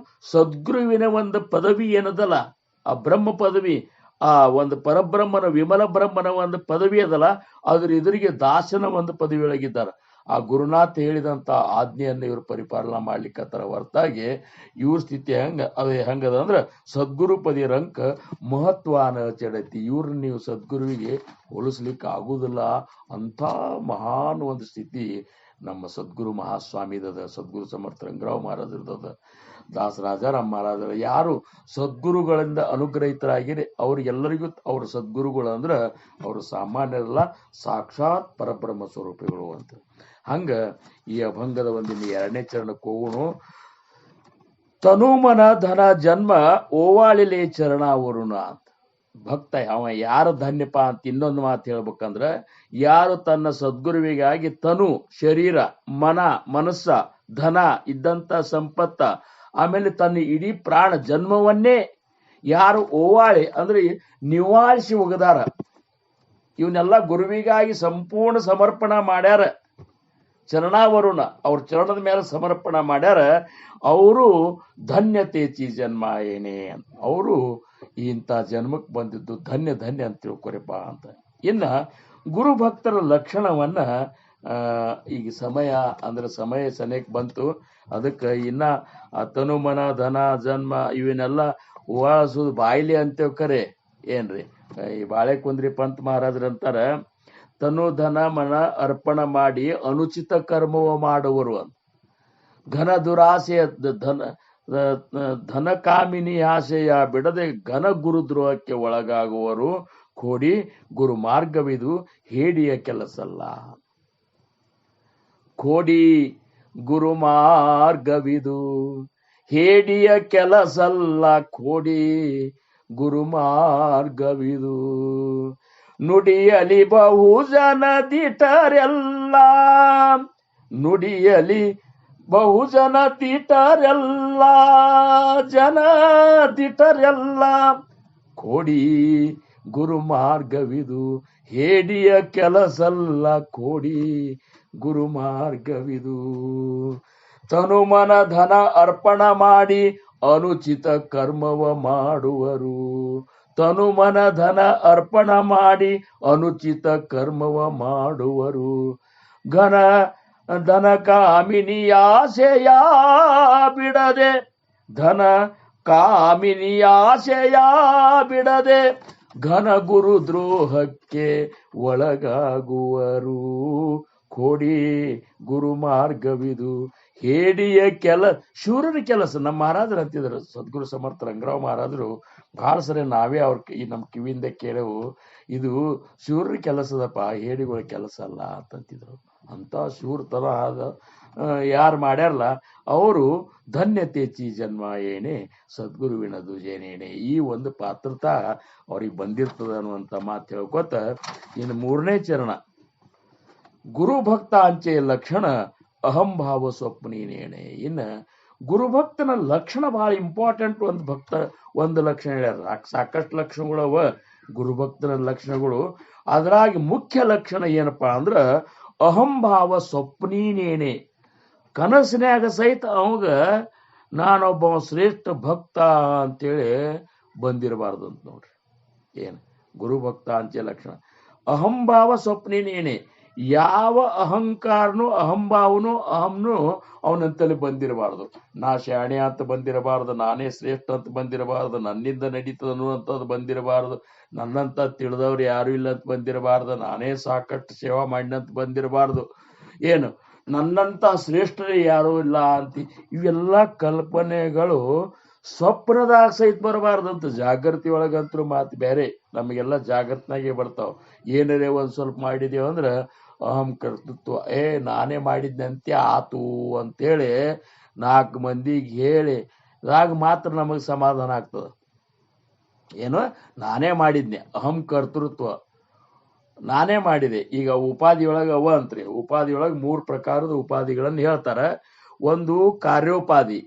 ಸದ್ಗುರುವಿನ ಒಂದು ಪದವಿ ಏನದಲ್ಲ, ಆ ಬ್ರಹ್ಮ ಪದವಿ, ಆ ಒಂದು ಪರಬ್ರಹ್ಮನ ವಿಮಲ ಬ್ರಹ್ಮನ ಒಂದು ಪದವಿ ಅದಲ್ಲ, ಅದ್ರ ಎದುರಿಗೆ ದಾಸನ ಒಂದು ಪದವಿ ಒಳಗಿದ್ದಾರ. ಆ ಗುರುನಾಥ್ ಹೇಳಿದಂತ ಆಜ್ಞೆಯನ್ನು ಇವರು ಪರಿಪಾಲನಾ ಮಾಡ್ಲಿಕ್ಕತ್ತಾರ ಹೊರತಾಗಿ ಇವ್ರ ಸ್ಥಿತಿ ಹೆಂಗದ ಅಂದ್ರ ಸದ್ಗುರು ಪದಿ ರಂಕ ಮಹತ್ವಾನ ಚಡತಿ. ಇವ್ರನ್ನ ನೀವು ಸದ್ಗುರುವಿಗೆ ಹೋಲಿಸ್ಲಿಕ್ಕೆ ಆಗುದಿಲ್ಲ. ಅಂತ ಮಹಾನ್ ಒಂದು ಸ್ಥಿತಿ ನಮ್ಮ ಸದ್ಗುರು ಮಹಾಸ್ವಾಮಿದದ, ಸದ್ಗುರು ಸಮರ್ಥ ರಂಗರಾವ್ ಮಹಾರಾಜರದ, ದಾಸರಾಜಾರಾಮ್ ಮಹಾರಾಜರ. ಯಾರು ಸದ್ಗುರುಗಳಿಂದ ಅನುಗ್ರಹಿತರಾಗಿರಿ ಅವ್ರಿಗೆಲ್ಲರಿಗೂ ಅವ್ರ ಸದ್ಗುರುಗಳು ಅಂದ್ರ ಅವರು ಸಾಮಾನ್ಯರಲ್ಲ, ಸಾಕ್ಷಾತ್ ಪರಬ್ರಹ್ಮ ಸ್ವರೂಪಿಗಳು ಅಂತ. ಹಂಗ ಈ ಅಭಂಗದ ಒಂದಿನ 2ನೇ ಚರಣಕ್ಕೆ ಹೋಗೋಣ. ತನುಮನ ಧನ ಜನ್ಮ ಓವಾಳಿಲೆ ಚರಣ ವರುಣ ಅಂತ. ಭಕ್ತ ಅವ ಯಾರು ಧನ್ಯಪ ಅಂತ ಇನ್ನೊಂದು ಮಾತು ಹೇಳ್ಬೇಕಂದ್ರ, ಯಾರು ತನ್ನ ಸದ್ಗುರುವಿಗಾಗಿ ತನು, ಶರೀರ, ಮನಸ್ಸ, ಧನ ಇದ್ದಂತ ಸಂಪತ್ತ, ಆಮೇಲೆ ತನ್ನ ಇಡೀ ಪ್ರಾಣ ಜನ್ಮವನ್ನೇ ಯಾರು ಓವಾಳಿ ಅಂದ್ರೆ ನಿವಾಳಿಸಿ ಒಗದಾರ, ಇವನ್ನೆಲ್ಲ ಗುರುವಿಗಾಗಿ ಸಂಪೂರ್ಣ ಸಮರ್ಪಣೆ ಮಾಡ್ಯಾರ. ಚರಣಾವರುಣ ಅವ್ರ ಚರಣದ ಮೇಲೆ ಸಮರ್ಪಣೆ ಮಾಡ್ಯಾರ. ಅವರು ಧನ್ಯತೇಚಿ ಜನ್ಮ ಏನೇ ಅಂತ, ಅವರು ಇಂಥ ಜನ್ಮಕ್ಕೆ ಬಂದಿದ್ದು ಧನ್ಯ ಧನ್ಯ ಅಂತ ತಿಳ್ಕೊರಿಪ್ಪ ಅಂತ. ಇನ್ನ ಗುರು ಭಕ್ತರ ಲಕ್ಷಣವನ್ನ ಈಗ ಸಮಯ ಅಂದ್ರೆ ಸಮಯ ಸನೇಕ್ ಬಂತು. ಅದಕ್ಕೆ ಇನ್ನ ತನು ಮನ ಧನ ಜನ್ಮ ಇವನ್ನೆಲ್ಲ ಉವಾಳಿಸೋದು ಬಾಯ್ಲಿ ಅಂತೇವ್ ಕರೆ ಏನ್ರಿ. ಈ ಬಾಳೆಕುಂದ್ರಿ ಪಂತ್ ಮಹಾರಾಜರಂತಾರ, ತನು ಧನ ಮನ ಅರ್ಪಣ ಮಾಡಿ ಅನುಚಿತ ಕರ್ಮವ ಮಾಡುವರು ಅಂತ. ಘನ ದುರಾಸೆಯ ಧನ ಕಾಮಿನಿ ಆಶೆಯ ಬಿಡದೆ ಘನ ಗುರುದ್ರೋಹಕ್ಕೆ ಒಳಗಾಗುವರು. ಕೋಡಿ ಗುರು ಮಾರ್ಗವಿದು ಹೇಡಿಯ ಕೆಲಸಲ್ಲ. ಕೋಡಿ ಗುರು ಮಾರ್ಗವಿದು ಹೇಡಿಯ ಕೆಲಸಲ್ಲ. ಕೋಡಿ ಗುರು ಮಾರ್ಗವಿದು ನುಡಿಯಲಿ ಬಹುಜನ ದಿಟರೆಲ್ಲ. ನುಡಿಯಲಿ ಬಹುಜನ ದಿಟರೆಲ್ಲ. ಜನ ದಿಟರೆಲ್ಲ. ಕೋಡಿ ಗುರು ಮಾರ್ಗವಿದು ಹೇಡಿಯ ಕೆಲಸಲ್ಲ. ಕೋಡಿ ಗುರು ಮಾರ್ಗವಿದು ತನುಮನ ಧನ ಅರ್ಪಣ ಮಾಡಿ ಅನುಚಿತ ಕರ್ಮವ ಮಾಡುವರು. ತನುಮನ ಧನ ಅರ್ಪಣ ಮಾಡಿ ಅನುಚಿತ ಕರ್ಮವ ಮಾಡುವರು. ಘನ ಧನ ಕಾಮಿನಿಯಾಸೆಯ ಬಿಡದೆ ಧನ ಕಾಮಿನಿಯಾಸೆಯ ಬಿಡದೆ ಘನ ಗುರು ದ್ರೋಹಕ್ಕೆ ಒಳಗಾಗುವರು. ಕೋಡಿ ಗುರು ಮಾರ್ಗವಿದು ಹೇಡಿಯ ಶೂರರ ಕೆಲಸ. ನಮ್ಮ ಮಹಾರಾಜರು ಅಂತಿದ್ರು, ಸದ್ಗುರು ಸಮರ್ಥ ರಂಗರಾವ್ ಮಹಾರಾಜರು ಬಹಳ ಸರಿ ನಾವೇ ಅವ್ರ ಈ ನಮ್ಮ ಕಿವಿಯಿಂದ ಕೇಳವು, ಇದು ಶೂರರ ಕೆಲಸದಪ್ಪ, ಹೇಡಿಗಳ ಕೆಲಸ ಅಲ್ಲ ಅಂತಂತಿದ್ರು. ಅಂತ ಶೂರತನ ಆದ ಯಾರು ಮಾಡ್ಯಾರಲ್ಲ ಅವರು ಧನ್ಯತೇಚಿ ಜನ್ಮ ಏನೇ ಸದ್ಗುರುವಿನ ದುಜೇನೇನೆ. ಈ ಒಂದು ಪಾತ್ರತಾ ಅವ್ರಿಗೆ ಬಂದಿರ್ತದ ಅನ್ನುವಂಥ ಮಾತು ಹೇಳ್ಕೊತ ಇನ್ನು 3ನೇ ಚರಣ ಗುರುಭಕ್ತ ಅಂಚೆಯ ಲಕ್ಷಣ ಅಹಂಭಾವ ಸ್ವಪ್ನೇನೆ. ಇನ್ನು ಗುರುಭಕ್ತನ ಲಕ್ಷಣ ಬಹಳ ಇಂಪಾರ್ಟೆಂಟ್. ಒಂದು ಲಕ್ಷಣ ಹೇಳ್ಯಾರ, ಸಾಕಷ್ಟು ಲಕ್ಷಣಗಳು ಅವ ಗುರುಭಕ್ತನ ಲಕ್ಷಣಗಳು. ಅದ್ರಾಗಿ ಮುಖ್ಯ ಲಕ್ಷಣ ಏನಪ್ಪಾ ಅಂದ್ರ ಅಹಂಭಾವ ಸ್ವಪ್ನೇನೆ. ಕನಸಿನ್ಯಾಗ ಸಹಿತ ಅವಾಗ ನಾನೊಬ್ಬ ಶ್ರೇಷ್ಠ ಭಕ್ತ ಅಂತೇಳಿ ಬಂದಿರಬಾರ್ದು ಅಂತ ನೋಡ್ರಿ. ಏನು ಗುರುಭಕ್ತ ಅಂಚೆ ಲಕ್ಷಣ ಅಹಂಭಾವ ಸ್ವಪ್ನೇನೆ. ಯಾವ ಅಹಂಕಾರನು ಅಹಂಭಾವನು ಅಹಂನು ಅವನಂತಲ್ಲಿ ಬಂದಿರಬಾರ್ದು. ನಾ ಶಾಣೆ ಅಂತ ಬಂದಿರಬಾರ್ದು, ನಾನೇ ಶ್ರೇಷ್ಠ ಅಂತ ಬಂದಿರಬಾರ್ದು, ನನ್ನಿಂದ ನಡೀತದ ಅನ್ನುವಂಥದ್ದು ಬಂದಿರಬಾರ್ದು, ನನ್ನಂತ ತಿಳಿದವ್ರು ಯಾರು ಇಲ್ಲ ಅಂತ ಬಂದಿರಬಾರ್ದು, ನಾನೇ ಸಾಕಷ್ಟು ಸೇವಾ ಮಾಡಿನಂತ ಬಂದಿರಬಾರ್ದು, ಏನು ನನ್ನಂತ ಶ್ರೇಷ್ಠರೇ ಯಾರೂ ಇಲ್ಲ ಅಂತ ಇವೆಲ್ಲ ಕಲ್ಪನೆಗಳು ಸ್ವಪ್ನದಾಗ ಸಹಿತ ಬರಬಾರ್ದಂತ. ಜಾಗೃತಿ ಒಳಗಂತೂ ಮಾತು ಬೇರೆ. ನಮಗೆಲ್ಲ ಜಾಗೃತಿನಾಗೆ ಬರ್ತಾವ. ಏನರೇ ಒಂದ್ ಸ್ವಲ್ಪ ಮಾಡಿದೇವ ಅಂದ್ರ ಅಹಂ ಕರ್ತೃತ್ವ, ನಾನೇ ಮಾಡಿದ್ನಂತೆ ಆತು ಅಂತೇಳಿ 4 ಮಂದಿಗೆ ಹೇಳಿ ಅದಾಗ ಮಾತ್ರ ನಮಗೆ ಸಮಾಧಾನ ಆಗ್ತದ. ಏನು ನಾನೇ ಮಾಡಿದ್ನೆ, ಅಹಂ ಕರ್ತೃತ್ವ ನಾನೇ ಮಾಡಿದೆ. ಈಗ ಉಪಾಧಿಯೊಳಗೆ ಅವ ಅಂತ್ರಿ, ಉಪಾಧಿಯೊಳಗೆ 3 ಪ್ರಕಾರದ ಉಪಾಧಿಗಳನ್ನು ಹೇಳ್ತಾರ. ಒಂದು ಕಾರ್ಯೋಪಾಧಿ,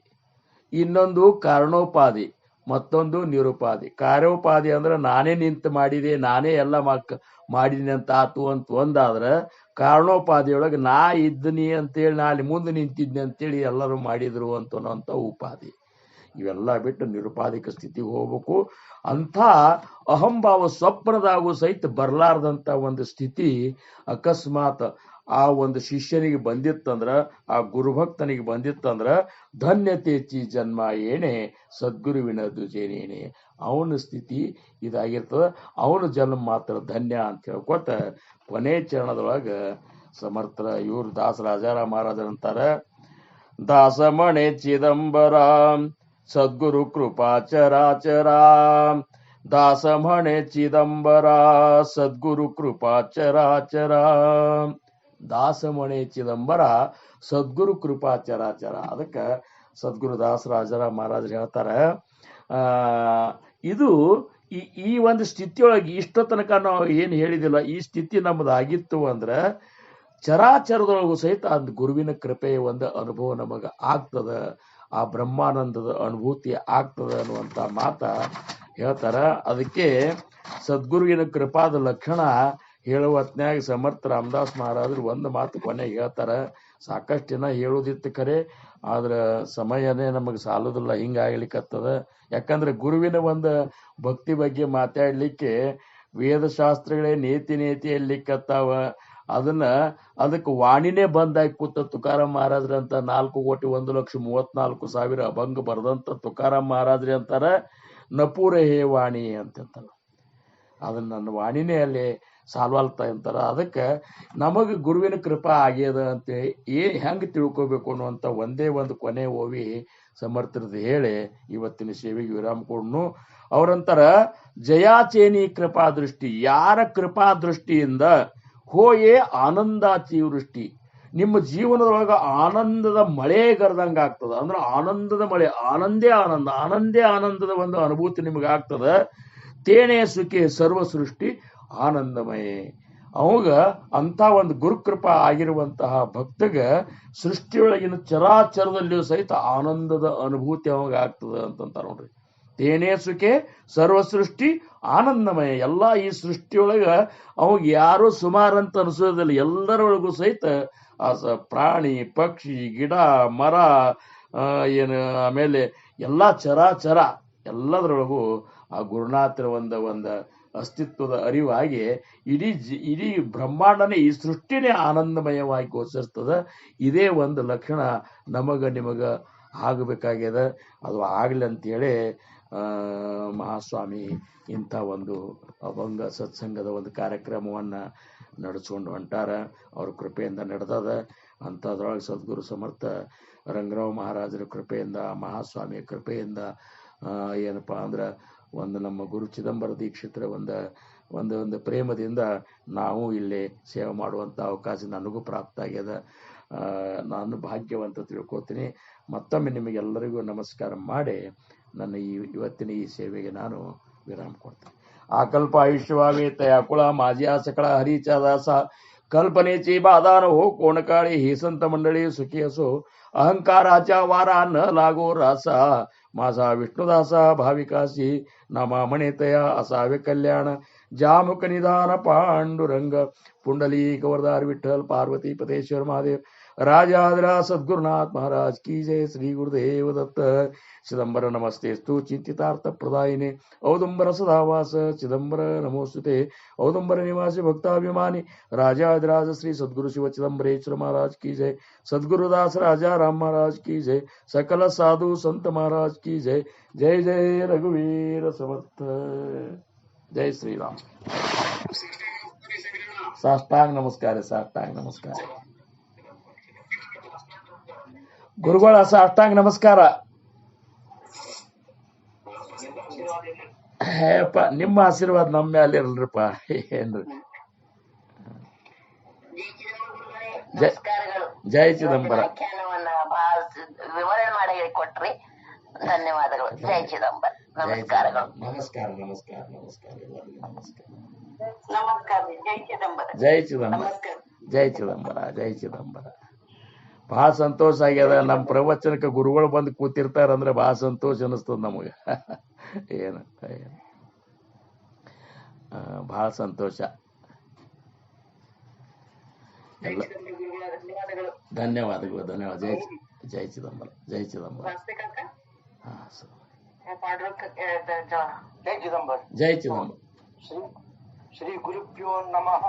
ಇನ್ನೊಂದು ಕಾರಣೋಪಾಧಿ, ಮತ್ತೊಂದು ನಿರುಪಾಧಿ. ಕಾರ್ಯೋಪಾಧಿ ಅಂದ್ರೆ ನಾನೇ ನಿಂತು ಮಾಡಿದೆ, ನಾನೇ ಎಲ್ಲ ಮಾಡಿದೀನಿ ಅಂತ ಆತು ಅಂತ ಒಂದಾದ್ರೆ, ಕಾರಣೋಪಾಧಿಯೊಳಗೆ ನಾ ಇದ್ದೀನಿ ಅಂತೇಳಿ ನಾ ಅಲ್ಲಿ ಮುಂದೆ ನಿಂತಿದ್ನಿ ಅಂತೇಳಿ ಎಲ್ಲರೂ ಮಾಡಿದ್ರು ಅಂತ ಉಪಾಧಿ. ಇವೆಲ್ಲ ಬಿಟ್ಟು ನಿರುಪಾಧಿಕ ಸ್ಥಿತಿಗೆ ಹೋಗ್ಬೇಕು. ಅಂಥ ಅಹಂಭಾವ ಸ್ವಪ್ನದಾಗೂ ಸಹಿತ ಬರಲಾರ್ದಂಥ ಒಂದು ಸ್ಥಿತಿ ಅಕಸ್ಮಾತ್ ಆ ಒಂದು ಶಿಷ್ಯನಿಗೆ ಬಂದಿತ್ತಂದ್ರ, ಆ ಗುರುಭಕ್ತನಿಗೆ ಬಂದಿತ್ತಂದ್ರ ಧನ್ಯತೇಚಿ ಜನ್ಮ ಏನೇ ಸದ್ಗುರುವಿನ ದುಜೇನೇನೆ. ಅವನ ಸ್ಥಿತಿ ಇದಾಗಿರ್ತದ, ಅವನ ಜನ್ಮ ಮಾತ್ರ ಧನ್ಯ ಅಂತ ಹೇಳ್ಕೊತ ಕೊನೆ ಚರಣದೊಳಗ ಸಮರ್ಥರ ಇವ್ರು ದಾಸರಾಜಾರಾಮ ಮಹಾರಾಜರಂತಾರ, ದಾಸಮಣೆ ಚಿದಂಬರ ಸದ್ಗುರು ಕೃಪಾ ಚರಾಚರ. ದಾಸಮಣೆ ಚಿದಂಬರ ಸದ್ಗುರು ಕೃಪಾ ಚರಾಚರ. ದಾಸಮಣೆ ಚಿದಂಬರ ಸದ್ಗುರು ಕೃಪಾ ಚರಾಚರ. ಅದಕ್ಕೆ ಸದ್ಗುರು ದಾಸರಾಜರ ಮಹಾರಾಜರು ಹೇಳ್ತಾರ, ಇದು ಈ ಒಂದು ಸ್ಥಿತಿಯೊಳಗೆ ಇಷ್ಟ ತನಕ ನಾವು ಏನು ಹೇಳಿದಿಲ್ಲ, ಈ ಸ್ಥಿತಿ ನಮ್ಮದಾಗಿತ್ತು ಅಂದ್ರೆ ಚರಾಚರದೊಳಗೂ ಸಹಿತ ಅದು ಗುರುವಿನ ಕೃಪೆಯ ಒಂದು ಅನುಭವ ನಮಗೆ ಆಗ್ತದ, ಆ ಬ್ರಹ್ಮಾನಂದದ ಅನುಭೂತಿ ಆಗ್ತದ ಅನ್ನುವಂಥ ಮಾತ ಹೇಳ್ತಾರ. ಅದಕ್ಕೆ ಸದ್ಗುರುವಿನ ಕೃಪಾದ ಲಕ್ಷಣ ಹೇಳುವ ಹೊತ್ನ್ಯಾಗ ಸಮರ್ಥ ರಾಮದಾಸ್ ಮಹಾರಾಜರು ಒಂದು ಮಾತು ಕೊನೆಗೆ ಹೇಳ್ತಾರ. ಸಾಕಷ್ಟು ಜನ ಹೇಳುದಿತ್ತು ಖರೆ, ಆದ್ರೆ ಸಮಯನೇ ನಮಗೆ ಸಾಲುದಿಲ್ಲ, ಹಿಂಗಾಗ್ಲಿಕ್ಕತ್ತದ. ಯಾಕಂದ್ರೆ ಗುರುವಿನ ಒಂದು ಭಕ್ತಿ ಬಗ್ಗೆ ಮಾತಾಡ್ಲಿಕ್ಕೆ ವೇದಶಾಸ್ತ್ರಗಳೇ ನೇತಿ ಎಲ್ಲಿಕ್ಕತ್ತಾವ. ಅದಕ್ಕೆ ವಾಣಿನೇ ಬಂದಾಗಿ ಕೂತ ತುಕಾರಾಮ್ ಮಹಾರಾಜ್ರಿ ಅಂತ 4,01,34,000 ಅಭಂಗ ಬರೆದಂತ ತುಕಾರಾಮ್ ಮಹಾರಾಜ್ರಿ ಅಂತಾರ ನಪೂರ ಹೇ ವಾಣಿ ಅಂತಾರ. ಅದನ್ನ ನನ್ನ ವಾಣಿನೇ ಅಲ್ಲಿ ಸಾಲ್ವಾಲ್ತಾ ಅಂತಾರ. ಅದಕ್ಕೆ ನಮಗೆ ಗುರುವಿನ ಕೃಪಾ ಆಗ್ಯದ ಅಂತೇಳಿ ಹೆಂಗೆ ತಿಳ್ಕೊಬೇಕು ಅನ್ನುವಂಥ ಒಂದೇ ಒಂದು ಕೊನೆ ಓವಿ ಸಮರ್ಥರದ್ದು ಹೇಳಿ ಇವತ್ತಿನ ಸೇವೆಗೆ ವಿರಾಮ ಕೊಡ್ನು. ಅವ್ರಂತಾರ, ಜಯಾಚೇನಿ ಕೃಪಾ ದೃಷ್ಟಿ, ಯಾರ ಕೃಪಾ ದೃಷ್ಟಿಯಿಂದ ಹೋಯೇ ಆನಂದಾಚಿ ವೃಷ್ಟಿ, ನಿಮ್ಮ ಜೀವನದೊಳಗ ಆನಂದದ ಮಳೆ ಗರ್ದಂಗ ಆಗ್ತದ. ಅಂದ್ರೆ ಆನಂದದ ಮಳೆ, ಆನಂದೇ ಆನಂದದ ಒಂದು ಅನುಭೂತಿ ನಿಮಗೆ ಆಗ್ತದ. ತೇನೇ ಸುಖಿ ಸರ್ವ ಸೃಷ್ಟಿ ಆನಂದಮಯ. ಅವಾಗ ಅಂತ ಒಂದು ಗುರುಕೃಪಾ ಆಗಿರುವಂತಹ ಭಕ್ತಗ ಸೃಷ್ಟಿಯೊಳಗಿನ ಚರಾಚರದಲ್ಲಿಯೂ ಸಹಿತ ಆನಂದದ ಅನುಭೂತಿ ಅವಾಗ ಆಗ್ತದ ಅಂತಂತಾರ ನೋಡ್ರಿ. ತೇನೇ ಸುಖೆ ಸರ್ವ ಸೃಷ್ಟಿ ಆನಂದಮಯ. ಎಲ್ಲ ಈ ಸೃಷ್ಟಿಯೊಳಗ ಅವಾಗ ಯಾರು ಸುಮಾರಂತ ಅನಿಸೋದಿಲ್ಲ. ಎಲ್ಲರೊಳಗೂ ಸಹಿತ ಆ ಪ್ರಾಣಿ ಪಕ್ಷಿ ಗಿಡ ಮರ ಏನು ಆಮೇಲೆ ಎಲ್ಲ ಚರಾಚರ ಎಲ್ಲದರೊಳಗೂ ಆ ಗುರುನಾಥರ ಒಂದು ಅಸ್ತಿತ್ವದ ಅರಿವಾಗಿ ಇಡೀ ಬ್ರಹ್ಮಾಂಡನೇ, ಈ ಸೃಷ್ಟಿನೇ ಆನಂದಮಯವಾಗಿ ಗೋಚರಿಸ್ತದ. ಇದೇ ಒಂದು ಲಕ್ಷಣ ನಿಮಗ ಆಗಬೇಕಾಗ್ಯದ. ಅದು ಆಗಲಿ ಅಂತೇಳಿ ಮಹಾಸ್ವಾಮಿ ಇಂಥ ಒಂದು ಅಭಂಗ ಸತ್ಸಂಗದ ಒಂದು ಕಾರ್ಯಕ್ರಮವನ್ನು ನಡೆಸ್ಕೊಂಡು ಹೊಂಟಾರ. ಅವ್ರ ಕೃಪೆಯಿಂದ ನಡೆದದ. ಅಂಥದ್ರೊಳಗೆ ಸದ್ಗುರು ಸಮರ್ಥ ರಂಗರಾವ್ ಮಹಾರಾಜರ ಕೃಪೆಯಿಂದ, ಮಹಾಸ್ವಾಮಿಯ ಕೃಪೆಯಿಂದ ಏನಪ್ಪ ಅಂದ್ರೆ ಒಂದು ನಮ್ಮ ಗುರು ಚಿದಂಬರ ದೀಕ್ಷಿತರ ಒಂದು ಪ್ರೇಮದಿಂದ ನಾವು ಇಲ್ಲಿ ಸೇವೆ ಮಾಡುವಂಥ ಅವಕಾಶ ನನಗೂ ಪ್ರಾಪ್ತ ಆಗ್ಯದ. ನಾನು ಭಾಗ್ಯವಂತ ತಿಳ್ಕೊತೀನಿ. ಮತ್ತೊಮ್ಮೆ ನಿಮಗೆಲ್ಲರಿಗೂ ನಮಸ್ಕಾರ ಮಾಡಿ ನನ್ನ ಇವತ್ತಿನ ಈ ಸೇವೆಗೆ ನಾನು ವಿರಾಮ ಕೊಡ್ತೀನಿ. ಆಕಲ್ಪ ಆಯುಷ್ಯವಾಗೇತ ಅಕುಳ ಮಾಜಿಯ ಸಕಳ ಹರಿಚ ದಾಸ ಕಲ್ಪನೆची बाधान हो कोण काळी ही संत मंडळी सुखी असो अहंकाराच्या वारा न लागो रासा माझा विष्णुदासा भाविकाशी नामा म्हणेतया असावे कल्याण जामुक निधान पांडुरंग पुंडलिक वरदार विठ्ठल पार्वती पतेश्वर महादेव राजाद्रा सद्गुरुनाथ महाराज की जय. श्री गुरुदेव दत्त. चिदंबर नमस्तेस्तु चिंतितार्थ प्रदायिने औदुंबर सदावास चिदंबर नमोस्तुते औदुंबर निवासी भक्ताभिमानी राजाधिराज श्री सद्गुरु शिव चिदंबरेश्वर महाराज की जय. सद्गुरुदास राजा राम महाराज की जय. सकल साधु संत महाराज की जय. जय जय रघुवीर समर्थ. जय श्री राम. साष्टांग नमस्कार. ಗುರುಗಳ ಸಾಷ್ಟಾಂಗ ನಮಸ್ಕಾರ. ಹೇಪ್ಪ ನಿಮ್ಮ ಆಶೀರ್ವಾದ ನಮ್ಮ ಮೇಲೆ ಇರಲ್ರಿಪ್ಪ. ಏನ್ರಿ ಜೈ ಚಿದಂಬರ. ವಿವರಣೆ ಮಾಡಿ ಕೊಟ್ರಿ, ಧನ್ಯವಾದಗಳು. ಜೈ ಚಿದಂಬರ. ನಮಸ್ಕಾರಗಳು. ನಮಸ್ಕಾರ. ಜೈ ಚಿದಂಬರ. ಬಹಳ ಸಂತೋಷ ಆಗ್ಯದ. ನಮ್ಮ ಪ್ರವಚನಕ್ಕೆ ಗುರುಗಳು ಬಂದು ಕೂತಿರ್ತಾರಂದ್ರೆ ಬಹಳ ಸಂತೋಷ ಅನಿಸ್ತದ ನಮಗೆ. ಏನು ಬಹಳ ಸಂತೋಷ. ಧನ್ಯವಾದಗಳು. ಜೈ ಚಿದಂಬರ. ಜೈ ಚಿದಂಬರ. ಶ್ರೀ ಗುರುಭ್ಯೋ ನಮಃ.